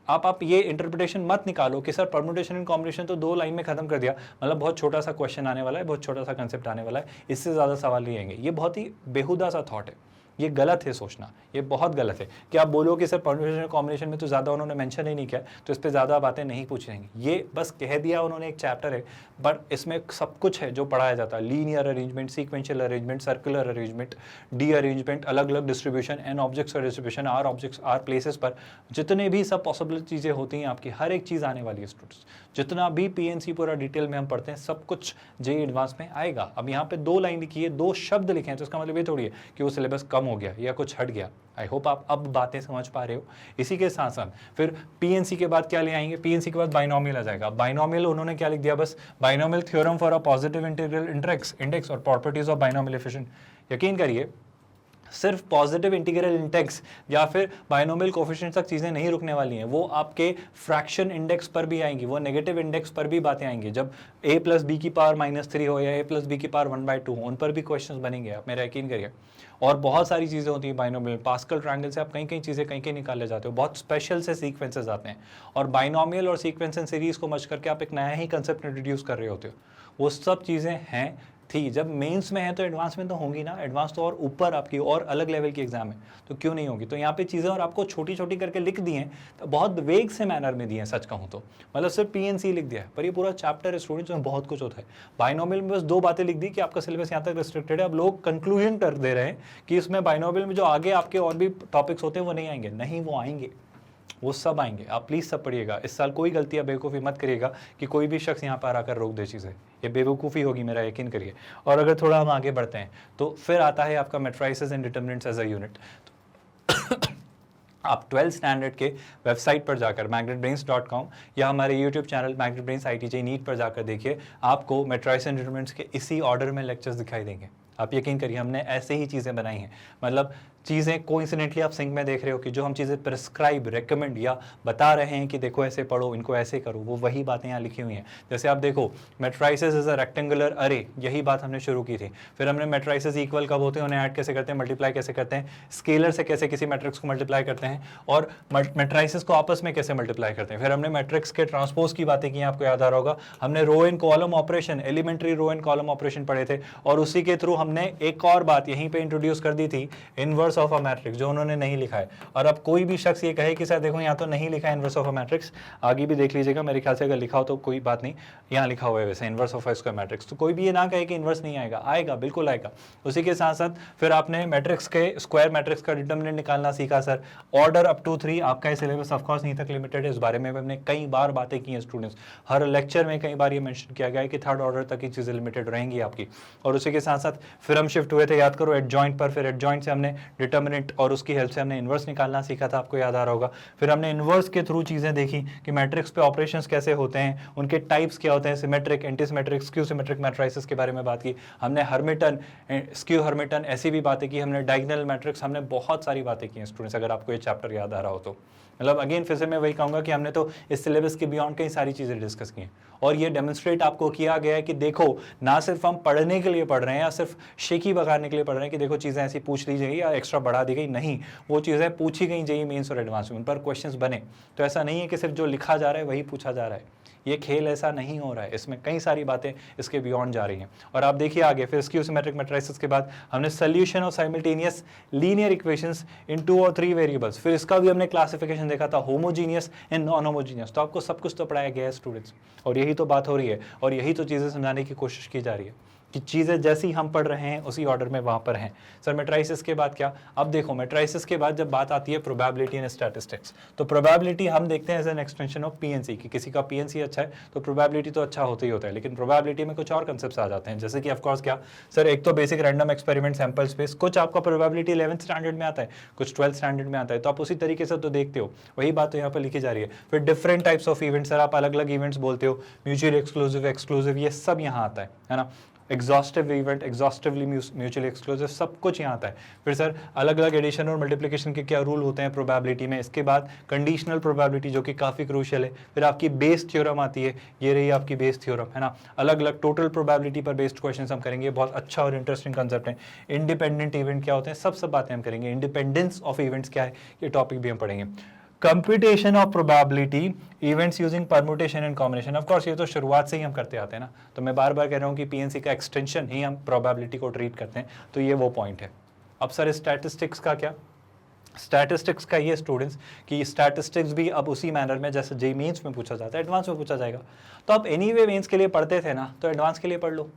आप ये इंटरप्रिटेशन मत निकालो कि सर परमुटेशन इन कॉम्बिनेशन तो 2 लाइन में खत्म कर दिया, मतलब बहुत छोटा सा क्वेश्चन आने वाला है, बहुत छोटा सा कंसेप्ट आने वाला है, इससे ज़्यादा सवाल नहीं आएंगे। ये बहुत ही बेहुदा सा थॉट है। ये गलत है सोचना, ये बहुत गलत है कि आप बोलो कि सर परम्यूटेशन कॉम्बिनेशन में तो ज़्यादा उन्होंने मेंशन ही नहीं किया तो इस पर ज़्यादा बातें नहीं पूछेंगी। ये बस कह दिया उन्होंने, एक चैप्टर है, बट इसमें सब कुछ है जो पढ़ाया जाता है, linear arrangement, sequential arrangement, circular arrangement, derangement, अलग अलग डिस्ट्रीब्यूशन, एन ऑब्जेक्ट्स का distribution, R objects R places पर, जितने भी सब पॉसिबल चीज़ें होती हैं आपकी, हर एक चीज़ आने वाली है स्टूडेंट्स। जितना भी पीएनसी पूरा डिटेल में हम पढ़ते हैं सब कुछ जेईई एडवांस में आएगा। अब यहाँ पे 2 लाइन लिखी है, 2 शब्द लिखे हैं, तो इसका मतलब ये थोड़ी है कि वो सिलेबस कम हो गया या कुछ हट गया। आई होप आप अब बातें समझ पा रहे हो। इसी के साथ साथ फिर पीएनसी के बाद क्या ले आएंगे, पीएनसी के बाद बाइनोमियल आ जाएगा। बाइनोमियल उन्होंने क्या लिख दिया, बस binomial theorem for a positive integral index और प्रॉपर्टीज ऑफ बाइनोमियल एफिशिएंट। यकीन करिए सिर्फ पॉजिटिव इंटीग्रल इंडेक्स या फिर बाइनोमियल कोफिशिएंट तक चीज़ें नहीं रुकने वाली हैं, वो आपके फ्रैक्शन इंडेक्स पर भी आएंगी, वो नेगेटिव इंडेक्स पर भी बातें आएंगी। जब a प्लस बी की पावर -3 हो या a प्लस बी की पावर 1/2 हो, उन पर भी क्वेश्चंस बनेंगे, आप मेरा यकीन करिए। और बहुत सारी चीज़ें होती हैं बाइनोमियल, पास्कल ट्रायंगल से आप कई कई चीज़ें कहीं कहीं निकाले जाते हो, बहुत स्पेशल से सीक्वेंसेस आते हैं, और बाइनोमियल और सीक्वेंस एंड सीरीज को मर्ज करके आप एक नया ही कंसेप्ट इंट्रोड्यूस कर रहे होते हो। वो सब चीज़ें हैं थी, जब मेंस में है तो एडवांस में तो होंगी ना, एडवांस तो और ऊपर आपकी और अलग लेवल की एग्जाम है, तो क्यों नहीं होगी। तो यहाँ पे चीज़ें और आपको छोटी छोटी करके लिख दी हैं, तो बहुत वेग से मैनर में दिए हैं, सच कहूँ तो मतलब सिर्फ पीएनसी लिख दिया है, पर ये पूरा चैप्टर स्टूडेंट्स में बहुत कुछ होता है। बाइनोमियल में बस 2 बातें लिख दी कि आपका सिलेबस यहाँ तक रिस्ट्रिक्टेड है। अब लोग कंक्लूजन कर दे रहे हैं कि इसमें बाइनोमियल में जो आगे आपके और भी टॉपिक्स होते हैं वो नहीं आएंगे। नहीं, वो आएंगे, वो सब आएंगे। आप प्लीज़ सब पढ़िएगा, इस साल कोई गलती या बेवकूफ़ी मत करिएगा कि कोई भी शख्स यहाँ पर आकर रोक दे चीज़ें, ये बेवकूफ़ी होगी, मेरा यकीन करिए। और अगर थोड़ा हम आगे बढ़ते हैं तो फिर आता है आपका matrices and determinants as a unit. आप 12th स्टैंडर्ड के वेबसाइट पर जाकर magnetbrains.com या हमारे YouTube channel Magnet Brains ITJ NEET पर जाकर देखिए, आपको मैट्रिसेस एंड डिटरमिनेंट्स के इसी ऑर्डर में लेक्चर्स दिखाई देंगे। आप यकीन करिए, हमने ऐसे ही चीज़ें बनाई हैं, मतलब चीज़ें कोइंसिडेंटली आप सिंक में देख रहे हो कि जो हम चीज़ें प्रिस्क्राइब, रेकमेंड या बता रहे हैं कि देखो ऐसे पढ़ो, इनको ऐसे करो, वो वही बातें यहाँ लिखी हुई हैं। जैसे आप देखो, मैट्रिसेस इज अ रेक्टेंगुलर अरे, यही बात हमने शुरू की थी। फिर हमने मैट्रिसेस इक्वल कब होते हैं, उन्हें ऐड कैसे करते हैं, मल्टीप्लाई कैसे करते हैं, स्केलर से कैसे किसी मैट्रिक्स को मल्टीप्लाई करते हैं, और मैट्रिसेस को आपस में कैसे मल्टीप्लाई करते हैं। फिर हमने मैट्रिक्स के ट्रांसपोज की बातें की, आपको याद आ रहा होगा। हमने row and column operation, elementary row and column operation पढ़े थे, और उसी के थ्रू हमने एक और बात यहीं पे इंट्रोड्यूस कर दी थी, इनवर्स ऑफ अ मैट्रिक्स, जो उन्होंने नहीं लिखा है। और अब कोई भी शख्स ये कहे कि सर देखो यहाँ तो नहीं लिखा है इनवर्स ऑफ अ मैट्रिक्स, आगे भी देख लीजिएगा, मेरे ख्याल से अगर लिखा हो तो कोई बात नहीं, यहाँ लिखा हुआ है वैसे inverse of a square matrix, तो कोई भी ये ना कहे कि इनवर्स नहीं आएगा, आएगा, बिल्कुल आएगा। उसी के साथ साथ फिर आपने मैट्रिक्स के स्क्वायर मैट्रिक्स का डिटरमिनेंट निकालना सीखा सर, ऑर्डर अप टू 3, आपका ये सिलेबस ऑफकोर्स नहीं तक लिमिटेड है, इस बारे में हमने कई बार बातें की हैं स्टूडेंट्स, हर लेक्चर में कई बार ये मेंशन किया गया है कि 3rd ऑर्डर तक की चीज़ें लिमिटेड रहेंगी आपकी। और उसी के साथ साथ फिर हम शिफ्ट हुए थे, याद करो, एडजॉइंट पर, फिर एडजॉइंट से हमने डिटरमिनेंट और उसकी हेल्प से हमने इनवर्स निकालना सीखा था, आपको याद आ रहा होगा। फिर हमने इनवर्स के थ्रू चीज़ें देखी कि मैट्रिक्स पे ऑपरेशंस कैसे होते हैं, उनके टाइप्स क्या होते हैं, symmetric, anti symmetric, skew symmetric matrices के बारे में बात की हमने, हर्मिटन, स्क्यू हर्मिटन, ऐसी भी बातें की हमने, डायगोनल मैट्रिक्स, हमने बहुत सारी बातें की हैं स्टूडेंट्स, अगर आपको ये चैप्टर याद आ रहा हो तो। मतलब अगेन फिर से मैं वही कहूँगा कि हमने तो इस सिलेबस के बियॉन्ड कई सारी चीज़ें डिस्कस की हैं, और ये डेमोन्स्ट्रेट आपको किया गया है कि देखो, ना सिर्फ हम पढ़ने के लिए पढ़ रहे हैं या सिर्फ शेखी बगाड़ने के लिए पढ़ रहे हैं कि देखो चीज़ें ऐसी पूछ ली जाएगी या एक्स्ट्रा बढ़ा दी गई, नहीं, वो चीज़ें पूछी गई जेईई मेंस और एडवांस में, उन पर क्वेश्चंस बने। तो ऐसा नहीं है कि सिर्फ जो लिखा जा रहा है वही पूछा जा रहा है, ये खेल ऐसा नहीं हो रहा है, इसमें कई सारी बातें इसके बियॉन्ड जा रही हैं। और आप देखिए आगे, फिर स्क्यू सिमेट्रिक मैट्रिसेस के बाद हमने solution of simultaneous linear equations इन 2 और 3 वेरिएबल्स, फिर इसका भी हमने क्लासिफिकेशन देखा था, होमोजीनियस एंड नॉन होमोजीनियस। तो आपको सब कुछ तो पढ़ाया गया है स्टूडेंट्स, और यही तो बात हो रही है, और यही तो चीज़ें समझाने की कोशिश की जा रही है कि चीज़ें जैसी हम पढ़ रहे हैं उसी ऑर्डर में वहाँ पर हैं। सर मैट्रिसेस के बाद क्या, अब देखो मैट्रिसेस के बाद जब बात आती है प्रोबेबिलिटी एंड स्टैटिस्टिक्स, तो प्रोबेबिलिटी हम देखते हैं as an extension of PNC, कि किसी का पीएनसी अच्छा है तो प्रोबेबिलिटी तो अच्छा होता ही होता है, लेकिन प्रोबेबिलिटी में कुछ और कंसेप्ट्स आ जाते हैं, जैसे कि ऑफकोर्स क्या सर, एक तो basic random experiment sample space, कुछ आपका प्रोबेबिलिटी 11th स्टैंडर्ड में आता है, कुछ 12th स्टैंडर्ड में आता है, तो आप उसी तरीके से तो देखते हो, वही बात तो यहाँ पर लिखी जा रही है। फिर different types of events, sir आप अलग अलग इवेंट्स बोलते हो, म्यूचुअली एक्सक्लूसिव, एक्सक्लूसिव, ये सब यहाँ आता है ना, exhaustive event, exhaustively mutually exclusive, सब कुछ यहाँ आता है। फिर सर अलग अलग एडिशन और मल्टीप्लिकेशन के क्या रूल होते हैं प्रोबेबिलिटी में, इसके बाद कंडीशनल प्रोबेबिलिटी जो कि काफ़ी क्रूशियल है, फिर आपकी बेस थ्योरम आती है, ये रही आपकी बेस थ्योरम, है ना। अलग अलग टोटल प्रोबेबिलिटी पर बेस्ड क्वेश्चन हम करेंगे, बहुत अच्छा और इंटरेस्टिंग कंसेप्ट है। इंडिपेंडेंट इवेंट क्या होते हैं, सब बातें हम करेंगे। इंडिपेंडेंस ऑफ इवेंट्स क्या है, ये टॉपिक भी हम पढ़ेंगे। Computation of probability, events using permutation and combination, of course ये तो शुरुआत से ही हम करते आते हैं ना, तो मैं बार बार कह रहा हूँ कि पीएनसी का एक्सटेंशन ही हम प्रोबेबिलिटी को ट्रीट करते हैं, तो ये वो पॉइंट है। अब सर स्टैटिस्टिक्स का क्या? स्टैटिस्टिक्स का ये स्टूडेंट्स कि स्टैटिस्टिक्स भी अब उसी मैनर में जैसे जेईई मेंस में पूछा जाता है एडवांस में पूछा जाएगा। तो आप एनीवे मेंस के लिए पढ़ते थे ना, तो एडवांस के लिए पढ़ लो।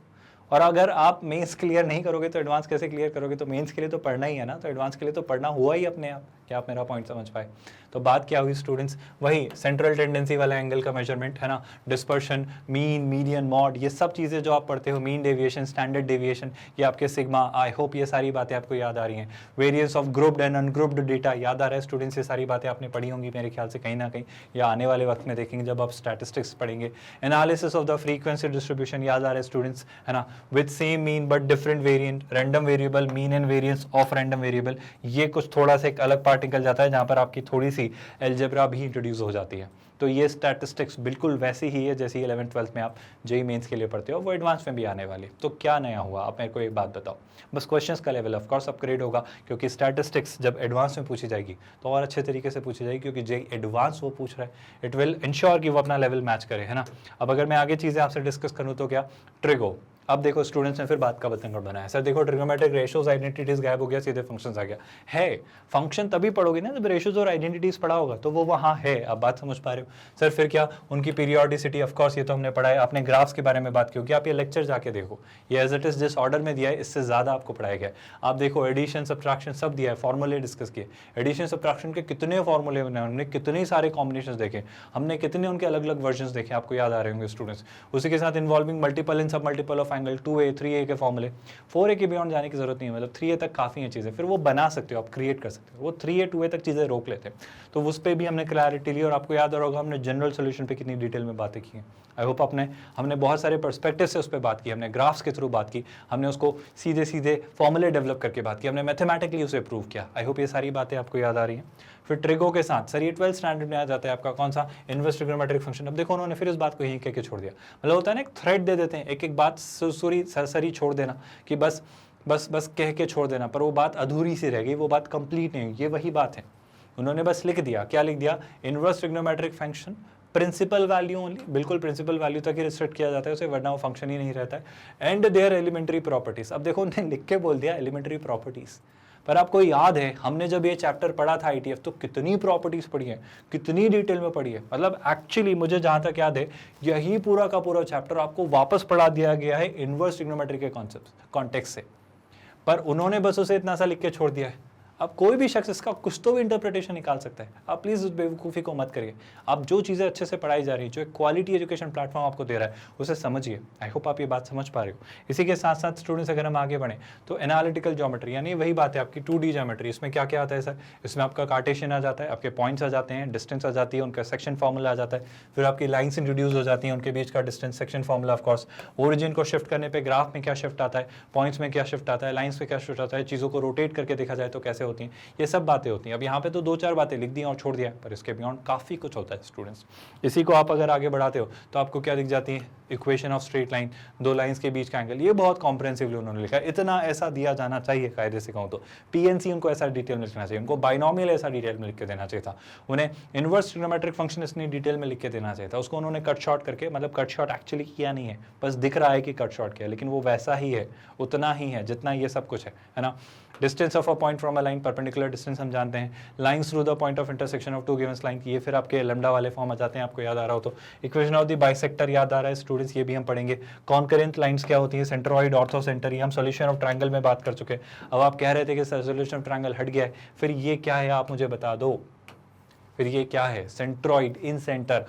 और अगर आप मेंस क्लियर नहीं करोगे तो एडवांस कैसे क्लियर करोगे? तो मेंस के लिए तो पढ़ना ही है ना, तो एडवांस के लिए तो पढ़ना हुआ ही अपने आप। क्या आप मेरा पॉइंट समझ पाए? तो बात क्या हुई स्टूडेंट्स? वही सेंट्रल टेंडेंसी वाला एंगल का मेजरमेंट है ना, डिस्पर्शन, मीन, मीडियन, मॉड, ये सब चीज़ें जो आप पढ़ते हो, मीन डेविएशन, स्टैंडर्ड डेविएशन, ये आपके सिग्मा, आई होप ये सारी बातें आपको याद आ रही हैं। Variance of grouped and ungrouped data याद आ रहा है स्टूडेंट्स? ये सारी बातें आपने पढ़ी होंगी मेरे ख्याल से कहीं ना कहीं, या आने वाले वक्त में देखेंगे जब आप स्टैटिस्टिक्स पढ़ेंगे। Analysis of the frequency distribution याद आ रहा है स्टूडेंट्स, है ना, with same mean but different variant, random variable, mean and variance of random variable, ये कुछ थोड़ा सा एक अलग पार्ट निकल जाता है जहाँ पर आपकी थोड़ी सी अलजेब्रा भी इंट्रोड्यूस हो जाती है। तो ये स्टैटिस्टिक्स बिल्कुल वैसी ही है जैसी 11th 12th में आप जेईई मेंस के लिए पढ़ते हो, वो एडवांस में भी आने वाली। तो क्या नया हुआ आप मेरे को एक बात बताओ। बस क्वेश्चंस का लेवल ऑफ कोर्स अपग्रेड होगा, क्योंकि स्टैटिस्टिक्स जब एडवांस में पूछी जाएगी तो और अच्छे तरीके से पूछी जाएगी, क्योंकि जेईई एडवांस वो पूछ रहा है। इट विल इंश्योर कि वो अपना लेवल मैच करे, है ना। अब अगर मैं आगे चीज़ें आपसे डिस्कस करूँ तो क्या, ट्रिगो। अब देखो स्टूडेंट्स ने फिर बात का बतंगड़ बनाया, सर देखो ट्रिगोमेट्रिक रेशियोज आइडेंटिटीज गायब हो गया, सीधे फंक्शंस आ गया। है फंक्शन तभी पढ़ोगे ना जब रेशियोज और आइडेंटिटीज पढ़ा होगा, तो वो वहाँ है। आप बात समझ पा रहे हो? सर फिर क्या, उनकी पीरियोडिसिटी, ऑफ कोर्स ये तो हमने पढ़ा है। आपने ग्राफ्स के बारे में बात की होगी, आप ये लेक्चर जाके देखो, ये एज इट इज जिस ऑर्डर में दिया है इससे ज्यादा आपको पढ़ाया गया है। आप देखो एडिशन सब्ट्रैक्शन सब दिया है, फॉर्मूले डिस्कस किए। एडिशन सब्ट्रैक्शन के कितने फॉर्मूले बने, हमने कितने सारे कॉम्बिनेशन देखे, हमने कितने उनके अलग अलग वर्जन देखे, आपको याद आ रहे होंगे स्टूडेंट्स। उसी के साथ इन्वॉल्विंग मल्टीपल इन सब multiple of angle, 2a 3a के फॉर्मूले, 4a के बियॉन्ड जाने की जरूरत नहीं है, मतलब 3a तक काफी है चीजें, फिर वो बना सकते हो आप, क्रिएट कर सकते हो। वो 3a 2a तक चीजें रोक लेते हैं, तो उस पर भी हमने क्लैरिटी ली। और आपको याद होगा हमने जनरल सोल्यूशन पे कितनी डिटेल में बातें की हैं। आई होप हमने बहुत सारे पर्सपेक्टिव से उस पर बात की, हमने ग्राफ्स के थ्रू बात की, हमने उसको सीधे सीधे फॉर्मूले डेवलप करके बात की, हमने मैथमेटिकली उसे प्रूव किया। आई होप ये सारी बातें आपको याद आ रही हैं। फिर ट्रिगो के साथ सर ये 12th स्टैंडर्ड में आ जाता है आपका कौन सा, इनवर्स ट्रिग्नोमेट्रिक फंक्शन। अब देखो उन्होंने फिर इस बात को यहीं कह के छोड़ दिया, मतलब होता है ना एक थ्रेड दे देते हैं, एक एक बात सरसरी छोड़ देना कि बस बस बस कह के छोड़ देना, पर वो बात अधूरी सी रह गई, वो बात कंप्लीट नहीं हुई। ये वही बात है, उन्होंने बस लिख दिया, क्या लिख दिया, inverse trigonometric function principal value only, बिल्कुल प्रिंसिपल वैल्यू तक ही रिस्ट्रिक्ट किया जाता है उसे, वरना वो फंक्शन ही नहीं रहता है। And there elementary properties. अब देखो उन्होंने लिख के बोल दिया एलिमेंट्री प्रॉपर्टीज, पर आपको याद है हमने जब ये चैप्टर पढ़ा था आईटीएफ, तो कितनी प्रॉपर्टीज पढ़ी है, कितनी डिटेल में पढ़ी है। मतलब एक्चुअली मुझे जहां तक याद है यही पूरा का पूरा चैप्टर आपको वापस पढ़ा दिया गया है इनवर्स ट्रिग्नोमेट्री के कॉन्टेक्स्ट से, पर उन्होंने बस उसे इतना सा लिख के छोड़ दिया है। अब कोई भी शख्स इसका कुछ तो भी इंटरप्रिटेशन निकाल सकता है। आप प्लीज़ उस बेवकूफ़ी को मत करिए। आप जो चीज़ें अच्छे से पढ़ाई जा रही है, जो एक क्वालिटी एजुकेशन प्लेटफॉर्म आपको दे रहा है, उसे समझिए। आई होप आप ये बात समझ पा रहे हो। इसी के साथ साथ स्टूडेंट्स अगर हम आगे बढ़ें तो एनालिटिकल ज्योमेट्री, यानी वही बात है आपकी 2D ज्योमेट्री। इसमें क्या क्या आता है सर? इसमें आपका कार्टेशियन आ जाता है, आपके पॉइंट्स आ जाते हैं, डिस्टेंस आ जाती है, उनका सेक्शन फॉर्मूला आ जाता है, फिर आपकी लाइन्स इंट्रोड्यूस हो जाती हैं, उनके बीच का distance, section formula, of course origin को शिफ्ट करने पर ग्राफ में क्या शिफ्ट आता है, पॉइंट्स में क्या शिफ्ट आता है, लाइन्स में क्या शिफ्ट आता है, चीज़ों को रोटेट करके देखा जाए तो कैसे होती हैं, ये सब बातें होती हैं। अब यहाँ पे तो 2-4 बातें लिख दी और छोड़ दिया, पर इसके बियॉन्ड काफ़ी कुछ होता है स्टूडेंट्स। इसी को आप अगर आगे बढ़ाते हो तो आपको क्या दिख जाती है, इक्वेशन ऑफ स्ट्रेट लाइन, दो लाइंस के बीच का एंगल। ये बहुत कॉम्प्रिहेंसिवली उन्होंने लिखा है, इतना ऐसा दिया जाना चाहिए कायदे से कहूँ तो। पीएनसी उनको ऐसा डिटेल में लिखना चाहिए, उनको बाइनोमियल ऐसा डिटेल में लिख के देना चाहिए था, उन्हें इनवर्स ट्रिग्नोमेट्रिक फंक्शन इतनी डिटेल में लिख के देना चाहिए था। उसको उन्होंने कट शॉर्ट करके, मतलब कट शॉर्ट एक्चुअली किया नहीं है, बस दिख रहा है कि कट शॉर्ट किया, लेकिन वो वैसा ही है, उतना ही है जितना ये सब कुछ है ना। Distance of a point from a line, perpendicular distance हम जानते हैं, lines through the point of intersection of two given line, ये फिर आपके लैम्डा वाले फॉर्म आ जाते हैं, आपको याद आ रहा हो तो। इक्वेशन ऑफ द बाइसेक्टर याद आ रहा है स्टूडेंट्स, ये भी हम पढ़ेंगे। कॉन्करेंट लाइंस क्या होती है, सेंट्रोइड, ऑर्थो सेंटर, ये हम सॉल्यूशन ऑफ ट्रायंगल में बात कर चुके हैं। अब आप कह रहे थे कि सॉल्यूशन ऑफ ट्रायंगल हट गया है, फिर ये क्या है आप मुझे बता दो, फिर ये क्या है? Centroid, incentre,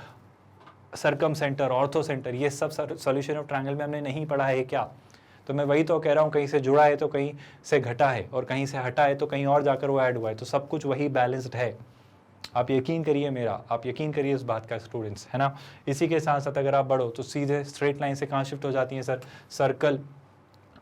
circumcentre, orthocentre, ये सब सॉल्यूशन ऑफ ट्रायंगल में हमने नहीं पढ़ा है क्या? तो मैं वही तो कह रहा हूँ, कहीं से जुड़ा है तो कहीं से घटा है, और कहीं से हटा है तो कहीं और जाकर वो ऐड हुआ है, तो सब कुछ वही बैलेंस्ड है। आप यकीन करिए मेरा, आप यकीन करिए इस बात का स्टूडेंट्स, है ना। इसी के साथ साथ अगर आप बढ़ो तो सीधे स्ट्रेट लाइन से कहाँ शिफ्ट हो जाती है सर? सर्कल,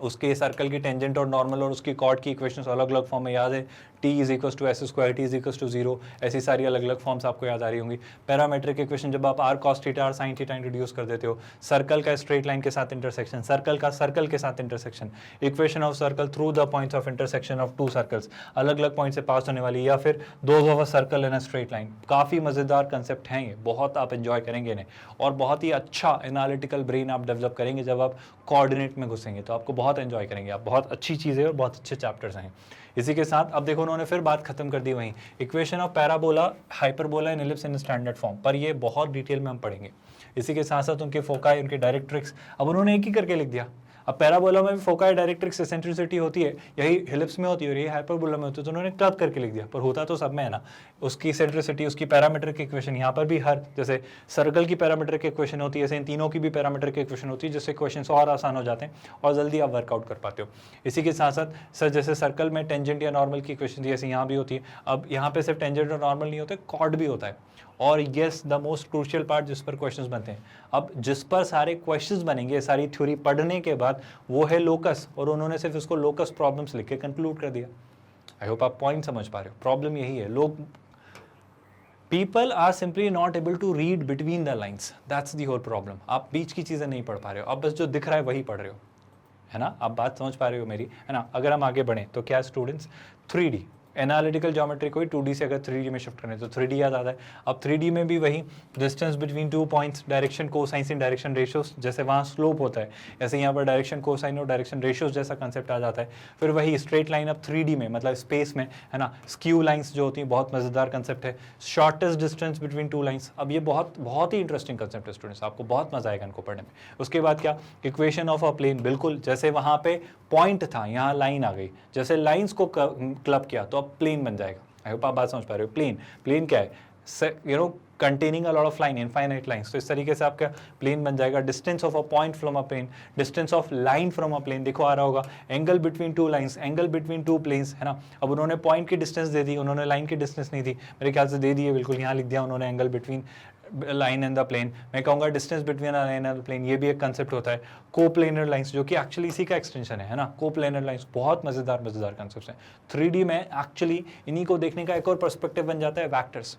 उसके सर्कल की टेंजेंट और नॉर्मल और उसकी कॉर्ड की इक्वेशंस अलग अलग फॉर्म में याद है, t is equal to S square, t is equal to 0, ऐसी सारी अलग अलग फॉर्म्स आपको याद आ रही होंगी। पैरामेट्रिक इक्वेशन जब आप r cos theta r sin theta introduce कर देते हो, सर्कल का स्ट्रेट लाइन के साथ इंटरसेक्शन, सर्कल का सर्कल के साथ intersection, equation of circle through the points of intersection of to circles, अलग अलग पॉइंट से पास होने वाली, या फिर those of a circle in a straight line. काफ़ी मज़ेदार कंसेप्ट हैं ये, बहुत आप एंजॉय करेंगे इन्हें, और बहुत ही अच्छा एनालिटिकल ब्रेन आप डेवलप करेंगे जब आप कोऑर्डिनेट में घुसेंगे, तो आपको बहुत एंजॉय करेंगे आप। बहुत अच्छी चीज़ें और बहुत अच्छे चैप्टर्स हैं। इसी के साथ अब देखो उन्होंने फिर बात खत्म कर दी वहीं, equation of parabola hyperbola and ellipse in standard form, पर ये बहुत डिटेल में हम पढ़ेंगे। इसी के साथ साथ उनके फोकाई, उनके डायरेक्ट्रिक्स, अब उन्होंने एक ही करके लिख दिया। अब पैराबोला में भी फोकाई, डायरेक्ट्रिक्स, एसेंट्रिसिटी होती है, यही एलिप्स में होती है और यही हाइपरबोला में होती है, तो उन्होंने क्लब करके लिख दिया, पर होता तो सब में है ना। उसकी एसेंट्रिसिटी, उसकी पैरामीटर की इक्वेशन यहाँ पर भी हर, जैसे सर्कल की पैरामीटर की इक्वेशन होती है, ऐसे इन तीनों की भी पैरामीटर की इक्वेशन होती है, जिससे क्वेश्चन और आसान हो जाते हैं और जल्दी आप वर्कआउट कर पाते हो। इसी के साथ साथ सर जैसे सर्कल में टेंजेंट या नॉर्मल की इक्वेशन थी, ऐसे यहाँ भी होती है। अब यहाँ पे सिर्फ टेंजेंट और नॉर्मल नहीं होते, कॉर्ड भी होता है। और yes, the most crucial part जिस पर क्वेश्चंस बनते हैं, अब जिस पर सारे क्वेश्चंस बनेंगे सारी थ्योरी पढ़ने के बाद, वो है लोकस, और उन्होंने सिर्फ इसको लोकस प्रॉब्लम्स लिख के कंक्लूड कर दिया। आई होप आप पॉइंट समझ पा रहे हो। प्रॉब्लम यही है, लोग people are simply not able to read between the lines, that's the whole problem. आप बीच की चीज़ें नहीं पढ़ पा रहे हो, आप बस जो दिख रहा है वही पढ़ रहे हो, है ना। आप बात समझ पा रहे हो मेरी, है ना। अगर हम आगे बढ़ें तो क्या स्टूडेंट्स, 3D एनालिटिकल ज्योमेट्री को ही 2D से अगर 3D में शिफ्ट करें तो 3D याद आता है। अब 3D में भी वही distance between 2 points, direction cosines इन डायरेक्शन रेशियोज, जैसे वहाँ स्लोप होता है, ऐसे यहाँ पर डायरेक्शन कोसाइन और डायरेक्शन रेशियोज जैसा कंसेप्ट आ जाता है। फिर वही स्ट्रेट लाइन अब 3D में, मतलब स्पेस में, है ना। स्क्यू लाइन्स जो होती हैं, बहुत मज़ेदार कंसेप्ट है। शॉर्टेस्ट डिस्टेंस बिटवीन 2 लाइन्स, अब ये बहुत ही इंटरेस्टिंग कंसेप्ट है स्टूडेंट्स, आपको बहुत मजा आएगा इनको पढ़ने में। उसके बाद क्या, इक्वेशन ऑफ अ प्लेन, बिल्कुल जैसे वहाँ पे पॉइंट था, यहाँ लाइन आ गई, जैसे लाइन्स को क्लब किया तो अब प्लेन बन जाएगा। आई होप आप बात समझ पा रहे हो। प्लेन क्या है, you know, containing a lot of line, infinite lines, तो इस तरीके से आपका प्लेन बन जाएगा। Distance of a point from a plane, distance of line from a plane, देखो आ रहा होगा। Angle between 2 lines, angle between 2 planes, है ना। अब उन्होंने पॉइंट की डिस्टेंस दे दी, उन्होंने लाइन की डिस्टेंस नहीं दी, मेरे ख्याल से दे दी है, बिल्कुल यहाँ लिख दिया उन्होंने, angle between line and the plane. मैं कहूँगा distance between a line and the plane, ये भी एक कंसेप्ट होता है। कोप्लेनर लाइंस, जो कि एक्चुअली इसी का एक्सटेंशन है ना। कोप्लेनर लाइंस बहुत मजेदार कंसेप्ट हैं। 3D में एक्चुअली इन्हीं को देखने का एक और पर्सपेक्टिव बन जाता है, वेक्टर्स।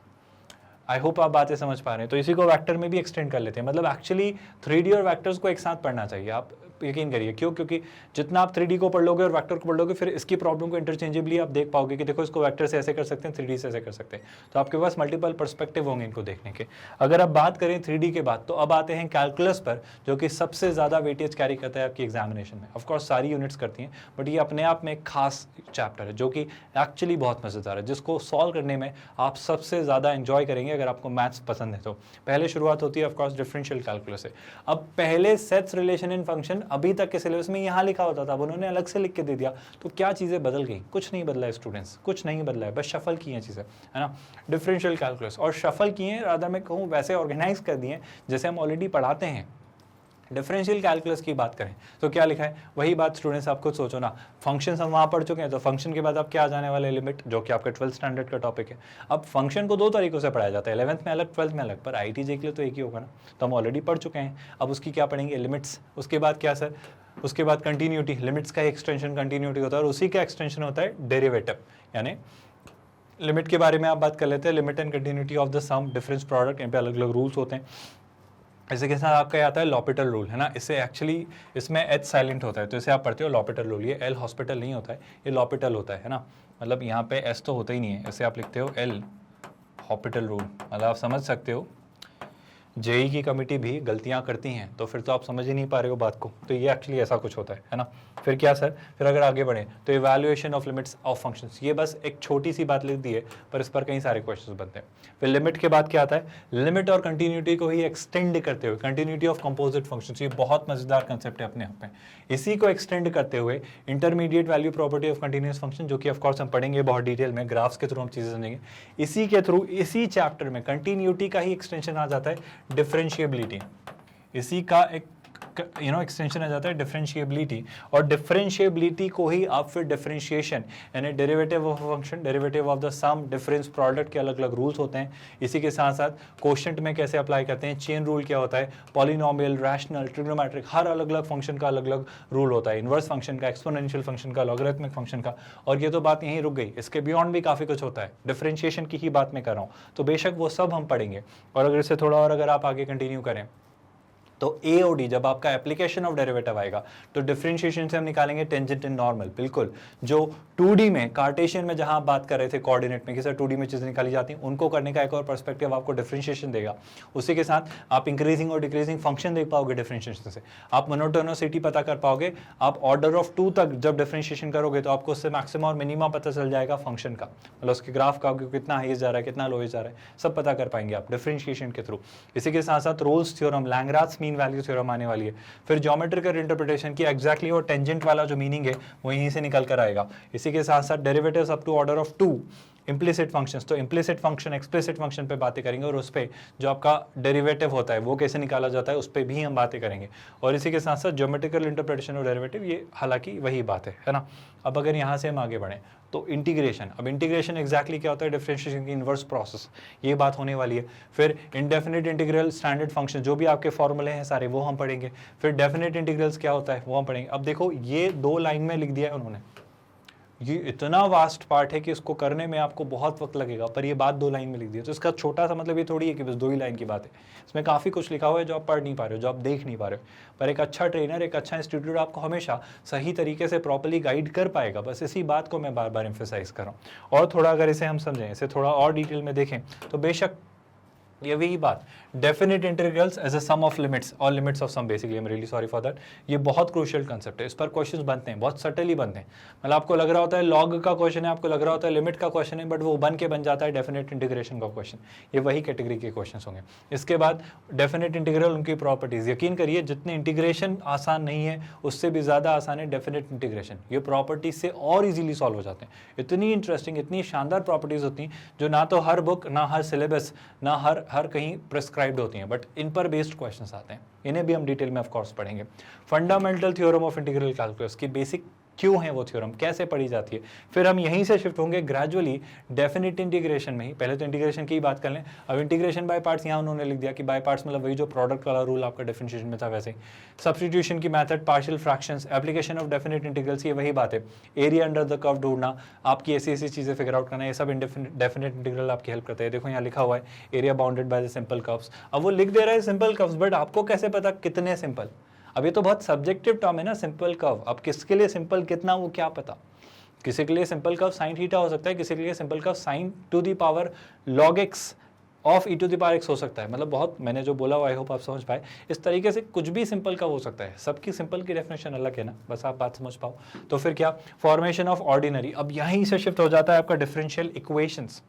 आई होप आप बातें समझ पा रहे हैं। तो इसी को वेक्टर में भी एक्सटेंड कर लेते हैं, मतलब एक्चुअली 3D और वेक्टर्स को एक साथ पढ़ना चाहिए, आप यकीन करिए। क्यों? क्योंकि जितना आप 3D को पढ़ लोगे और वेक्टर को पढ़ लोगे, फिर इसकी प्रॉब्लम को इंटरचेंजेबली आप देख पाओगे कि देखो इसको वेक्टर से ऐसे कर सकते हैं, 3D से ऐसे कर सकते हैं। तो आपके पास मल्टीपल पर्सपेक्टिव होंगे इनको देखने के। अगर आप बात करें 3D के बाद, तो अब आते हैं कैलकुलस पर, जो कि सबसे ज़्यादा वेटेज कैरी करता है आपकी एग्जामिनेशन में। ऑफकोर्स सारी यूनिट्स करती हैं, बट ये अपने आप में एक खास चैप्टर है जो कि एक्चुअली बहुत मज़ेदार है, जिसको सॉल्व करने में आप सबसे ज़्यादा एंजॉय करेंगे अगर आपको मैथ्स पसंद है तो। पहले शुरुआत होती है ऑफकोर्स डिफरेंशियल कैलकुलस से। अब पहले सेट्स, रिलेशन इन फंक्शन अभी तक के सिलेबस में यहाँ लिखा होता था, अब उन्होंने अलग से लिख के दे दिया। तो क्या चीज़ें बदल गई? कुछ नहीं बदला है स्टूडेंट्स, कुछ नहीं बदला है, बस शफल की हैं चीज़ें, है ना। डिफरेंशियल कैलकुलस और शफल किए हैं, रादर मैं कहूँ वैसे ऑर्गेनाइज कर दिए जैसे हम ऑलरेडी पढ़ाते हैं। डिफरेंशियल कैलकुलस की बात करें तो क्या लिखा है, वही बात स्टूडेंट्स आप खुद सोचो ना। फंक्शंस हम वहाँ पढ़ चुके हैं, तो फंक्शन के बाद अब क्या आ जाने वाला है, लिमिट, जो कि आपका 12th स्टैंडर्ड का टॉपिक है। अब फंक्शन को 2 तरीकों से पढ़ाया जाता है, 11th में अलग, 12th में अलग, पर IITJ के लिए तो एक ही होगा ना, तो हम ऑलरेडी पढ़ चुके हैं। अब उसकी क्या पढ़ेंगे, लिमिट्स। उसके बाद क्या सर, उसके बाद कंटिन्यूटी, लिमिट्स का एक्सटेंशन कंटिन्यूटी होता है, और उसी का एक्सटेंशन होता है डेरिवेटिव, यानी लिमिट के बारे में आप बात कर लेते हैं। Limit and continuity of the sum, difference product, यहाँ पे अलग अलग रूल्स होते हैं। इसी के साथ आपका आता है लॉपिटल रूल, है ना। इससे एक्चुअली इसमें एच साइलेंट होता है, तो इसे आप पढ़ते हो लॉपिटल रूल। ये एल हॉस्पिटल नहीं होता है, ये लॉपिटल होता है ना। मतलब यहाँ पे एस तो होता ही नहीं है, इसे आप लिखते हो एल हॉस्पिटल रूल। मतलब आप समझ सकते हो जेई की कमेटी भी गलतियां करती हैं, तो फिर तो आप समझ ही नहीं पा रहे हो बात को। तो ये एक्चुअली ऐसा कुछ होता है ना। फिर क्या सर, फिर अगर आगे बढ़े तो evaluation of limits of functions, ये बस एक छोटी सी बात लिख दी है, पर इस पर कई सारे क्वेश्चंस बनते हैं। फिर लिमिट के बाद क्या आता है, लिमिट और कंटिन्यूटी को ही एक्सटेंड करते हुए, कंटिन्यूटी ऑफ कंपोजिट फंक्शंस, ये बहुत मजेदार कंसेप्ट है अपने आप में। इसी को एक्सटेंड करते हुए intermediate value property of continuous function, जो कि ऑफकोर्स हम पढ़ेंगे बहुत डिटेल में, ग्राफ्स के थ्रू हम चीजें समझेंगे। इसी के थ्रू, इसी चैप्टर में कंटिन्यूटी का ही एक्सटेंशन आ जाता है डिफरेंशिएबिलिटी। इसी का एक एक्सटेंशन आ जाता है डिफरेंशिएबिलिटी, और डिफरेंशिएबिलिटी को ही आप फिर डिफरेंशिएशन, यानी derivative of function, derivative of the sum, difference product के अलग अलग रूल्स होते हैं। इसी के साथ साथ क्वोशिएंट में कैसे अप्लाई करते हैं, चेन रूल क्या होता है, पॉलिनोमियल, रैशनल, ट्रिग्नोमेट्रिक, हर अलग अलग फंक्शन का अलग अलग रूल होता है। इनवर्स फंक्शन का, एक्सपोनेंशियल फंक्शन का, लॉगरिथमिक फंक्शन का। और ये तो बात यहीं रुक गई, इसके बियॉन्ड भी काफ़ी कुछ होता है, डिफरेंशिएशन की ही बात मैं कर रहा हूँ। तो बेशक वो सब हम पढ़ेंगे। और अगर इसे थोड़ा और अगर आप आगे कंटिन्यू करें तो ए और डी जब आपका एप्लीकेशन ऑफ डेरिवेटिव आएगा तो डिफरेंशिएशन से हम निकालेंगे टेंजेंट एंड नॉर्मल। बिल्कुल जो 2D में कार्टेशियन में जहां आप बात कर रहे थे कोऑर्डिनेट में कि सर 2D में चीजें निकाली जाती हैं, उनको करने का एक और पर्सपेक्टिव आपको डिफरेंशिएशन देगा। उसी के साथ आप इंक्रीजिंग और डिक्रीजिंग फंक्शन देख पाओगे डिफरेंशिएशन से, आप मोनोटोनिसिटी पता कर पाओगे, आप ऑर्डर ऑफ 2 तक जब डिफरेंशिएशन करोगे तो आपको उससे मैक्सिमम और मिनिमा पता चल जाएगा फंक्शन का, मतलब उसके ग्राफ का कितना हाईएस्ट जा रहा है कितना लोएस्ट जा रहा है, सब पता कर पाएंगे आप डिफरेंशिएशन के थ्रू। इसी के साथ साथ Rolle's theorem, Lagrange mean value theorem आने वाली है, फिर ज्योमेट्रिकल इंटरप्रिटेशन की एग्जैक्टली वो टेंजेंट वाला जो मीनिंग है वो यहीं से निकल कर आएगा। इसी के साथ साथ derivatives up to order of 2, implicit functions, तो इम्प्लिसिट फंक्शन एक्सप्लिसिट फंक्शन पे बातें करेंगे और उस पे जो आपका डेरिवेटिव होता है वो कैसे निकाला जाता है उस पे भी हम बातें करेंगे। और इसी के साथ साथ ज्योमेट्रिकल इंटरप्रिटेशन ऑफ डेरिवेटिव, ये हालांकि वही बात है ना। अब अगर यहाँ से हम आगे बढ़ें तो इंटीग्रेशन, अब इंटीग्रेशन एग्जैक्टली क्या होता है, डिफरेंशिएशन की इन्वर्स प्रोसेस, ये बात होने वाली है। फिर इनडेफिनिट इंटीग्रल स्टैंडर्ड फंक्शन, जो भी आपके फॉर्मूले हैं सारे वो हम पढ़ेंगे। फिर डेफिनिट इंटीग्रल्स क्या होता है वो हम पढ़ेंगे। अब देखो ये 2 लाइन में लिख दिया है उन्होंने, ये इतना वास्ट पार्ट है कि इसको करने में आपको बहुत वक्त लगेगा, पर ये बात 2 लाइन में लिख दी है, तो इसका छोटा सा मतलब ये थोड़ी है कि बस 2 ही लाइन की बात है। इसमें काफ़ी कुछ लिखा हुआ है जो आप पढ़ नहीं पा रहे हो, जो आप देख नहीं पा रहे हो। पर एक अच्छा ट्रेनर, एक अच्छा इंस्टीट्यूट आपको हमेशा सही तरीके से प्रॉपर्ली गाइड कर पाएगा। बस इसी बात को मैं बार बार एम्फेसाइज कर रहा हूँ। और थोड़ा अगर इसे हम समझें, इसे थोड़ा और डिटेल में देखें तो बेशक ये वही बात, definite integrals as a sum of limits और limits of sum, basically I am really sorry for that, ये बहुत क्रूशियल कंसेप्ट है। इस पर क्वेश्चंस बनते हैं, बहुत सटली बनते हैं। मतलब आपको लग रहा होता है लॉग का क्वेश्चन है, आपको लग रहा होता है लिमिट का क्वेश्चन है, बट वो बन जाता है डेफिनेट इंटीग्रेशन का क्वेश्चन। ये वही कैटेगरी के क्वेश्चन होंगे। इसके बाद डेफिनेट इंटीग्रल, उनकी प्रॉपर्टीज, यकीन करिए जितने इंटीग्रेशन आसान नहीं है उससे भी ज़्यादा आसान है डेफिनेट इंटीग्रेशन। ये प्रॉपर्टीज से और ईजिली सॉल्व हो जाते हैं। इतनी इंटरेस्टिंग, इतनी शानदार प्रॉपर्टीज होती हैं जो ना तो हर बुक, ना हर सिलेबस, ना हर कहीं प्रिस्क्राइब्ड होती हैं, बट इन पर बेस्ड क्वेश्चंस आते हैं। इन्हें भी हम डिटेल में ऑफ कोर्स पढ़ेंगे। Fundamental theorem of integral calculus की बेसिक क्यों है वो थ्योरम, कैसे पढ़ी जाती है। फिर हम यहीं से शिफ्ट होंगे ग्रेजुअली डेफिनेट इंटीग्रेशन में ही। पहले तो इंटीग्रेशन की बात कर लें, अब इंटीग्रेशन बाय पार्ट्स यहाँ उन्होंने लिख दिया कि बाय पार्ट्स मतलब वही जो प्रोडक्ट वाला रूल आपका डिफरेंशिएशन में था वैसे ही। सब्स्टिट्यूशन की method, partial fractions, application of definite integrals, ये वही बात है। एरिया अंडर द कर्व ढूंढना, आपकी ऐसी चीज़ें फिगर आउट करना, ये सब डेफिनेट इंटीग्रल आपकी हेल्प करते हैं। देखो यहाँ लिखा हुआ है area bounded by the simple curves. अब वो लिख दे रहा है सिंपल कर्व्स, बट आपको कैसे पता कितने सिंपल। अब ये तो बहुत सब्जेक्टिव टर्म है ना, सिंपल कर्व। अब किसके लिए सिंपल कितना वो क्या पता। किसी के लिए सिंपल कर्व साइन थीटा हो सकता है, किसी के लिए simple curve sine to the power log x of e to the power x हो सकता है। मतलब बहुत, मैंने जो बोला आई होप आप समझ पाए। इस तरीके से कुछ भी सिंपल कर्व हो सकता है। सबकी सिंपल की डेफिनेशन अलग है ना, बस आप बात समझ पाओ। तो फिर क्या, फॉर्मेशन ऑफ ऑर्डिनरी। अब यहीं से शिफ्ट हो जाता है आपका डिफरेंशियल इक्वेशंस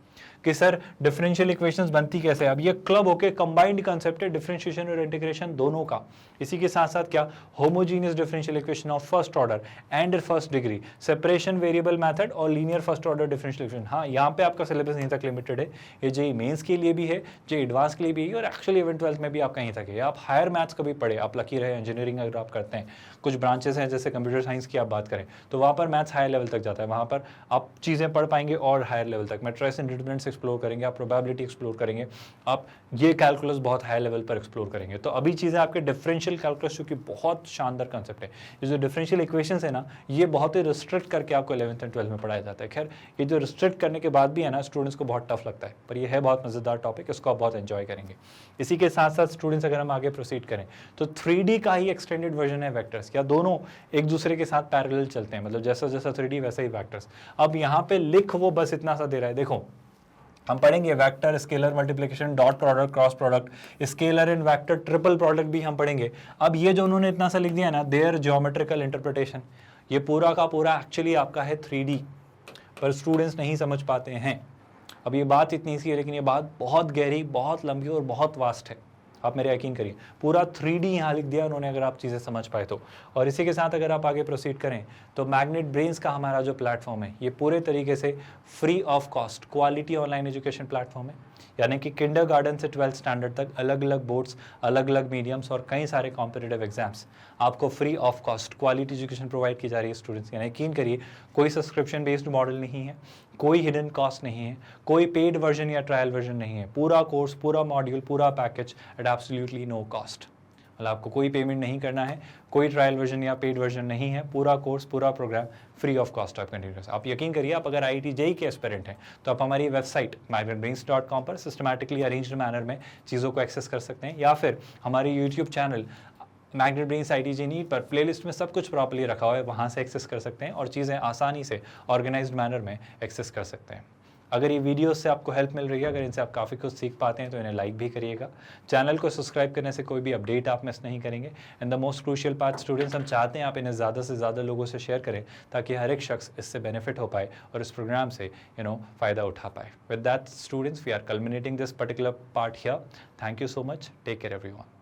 कि सर डिफरेंशियल इक्वेशंस बनती कैसे। अब ये क्लब होके कंबाइंड कंसेप्ट है डिफरेंशिएशन और इंटीग्रेशन दोनों का। इसी के साथ साथ क्या, homogeneous differential equation of first order and first degree, separation variable method और linear first order differential equation. हाँ, यहाँ पे आपका सिलेबस यहीं तक लिमिटेड है। ये जेईई मेंस के लिए भी है, जेईई एडवांस के लिए भी है, और एक्चुअली 11th में भी आपका यहीं तक है। आप हायर मैथ्स कभी पढ़े, आप लकी रहे, इंजीनियरिंग अगर आप करते हैं, कुछ ब्रांचेस हैं जैसे कंप्यूटर साइंस की आप बात करें तो वहाँ पर मैथ्स हायर लेवल तक जाता है। वहाँ पर आप चीज़ें पढ़ पाएंगे और हायर लेवल तक। मैट्रिक्स इंडिपेंडेंस एक्सप्लोर करेंगे, आप प्रोबेबिलिटी एक्सप्लोर करेंगे, आप ये कैलकुलस बहुत हाई लेवल पर एक्सप्लोर करेंगे। तो अभी चीज़ें आपके डिफरेंशियल कैलकुलस, जो कि बहुत शानदार कंसेप्ट है। ये जो डिफरेंशियल इक्वेशंस है ना, ये बहुत ही रिस्ट्रिक्ट करके आपको 11th और 12th में पढ़ाया जाता है। खैर, ये जो रिस्ट्रिक्ट करने के बाद भी है ना, स्टूडेंट्स को बहुत टफ लगता है, पर ये है बहुत मज़ेदार टॉपिक, इसको आप बहुत एंजॉय करेंगे। इसी के साथ साथ स्टूडेंट्स, अगर हम आगे प्रोसीड करें तो 3D का ही एक्सटेंडेड वर्जन है वेक्टर्स। क्या दोनों एक दूसरे के साथ पैरेलल चलते हैं, मतलब जैसा जैसा 3D वैसा ही वेक्टर्स। अब यहाँ पे लिख वो बस इतना सा दे रहा है। देखो हम पढ़ेंगे vector, scalar multiplication, dot product, cross product, scalar and vector triple product भी हम पढ़ेंगे। अब ये जो उन्होंने इतना सा लिख दिया ना, देयर ज्योमेट्रिकल इंटरप्रिटेशन, ये पूरा का पूरा एक्चुअली आपका है 3D, पर स्टूडेंट्स नहीं समझ पाते हैं। अब ये बात इतनी सी है, लेकिन ये बात बहुत गहरी, बहुत लंबी और बहुत वास्ट है। आप मेरे यकीन करिए, पूरा 3D यहाँ लिख दिया उन्होंने, अगर आप चीज़ें समझ पाए तो। और इसी के साथ अगर आप आगे प्रोसीड करें तो मैग्नेट ब्रेन्स का हमारा जो प्लेटफॉर्म है, ये पूरे तरीके से free of cost quality online education platform है। यानी कि किंडरगार्टन से 12th स्टैंडर्ड तक अलग अलग बोर्ड्स, अलग अलग मीडियम्स और कई सारे कॉम्पिटिटिव एग्जाम्स आपको free of cost quality education provide की जा रही है स्टूडेंट्स। यानी यकीन करिए, कोई सब्सक्रिप्शन बेस्ड मॉडल नहीं है, कोई हिडन कॉस्ट नहीं है, कोई पेड वर्जन या ट्रायल वर्जन नहीं है। पूरा कोर्स, पूरा मॉड्यूल, पूरा package at absolutely no cost. मतलब आपको कोई पेमेंट नहीं करना है, कोई ट्रायल वर्जन या पेड वर्जन नहीं है, पूरा कोर्स पूरा प्रोग्राम फ्री ऑफ कॉस्ट आप कंटिन्यू। आप यकीन करिए, आप अगर IIT JEE के एस्पिरेंट हैं तो आप हमारी वेबसाइट magnetbrains.com पर सिस्टमैटिकली अरेंज्ड मैनर में चीज़ों को एक्सेस कर सकते हैं, या फिर हमारे YouTube channel Magnet Brains IIT JEE NEET पर प्लेलिस्ट में सब कुछ प्रॉपर्ली रखा हुआ है, वहाँ से एक्सेस कर सकते हैं और चीज़ें आसानी से ऑर्गेनाइज्ड मैनर में एक्सेस कर सकते हैं। अगर ये वीडियोस से आपको हेल्प मिल रही है, अगर इनसे आप काफ़ी कुछ सीख पाते हैं तो इन्हें लाइक भी करिएगा। चैनल को सब्सक्राइब करने से कोई भी अपडेट आप मिस नहीं करेंगे। And the most crucial part students, हम चाहते हैं आप इन्हें ज़्यादा से ज़्यादा लोगों से शेयर करें ताकि हर एक शख्स इससे बेनिफिट हो पाए और इस प्रोग्राम से फ़ायदा उठा पाए। With that students, we are culminating this particular part here. Thank you so much, take care everyone.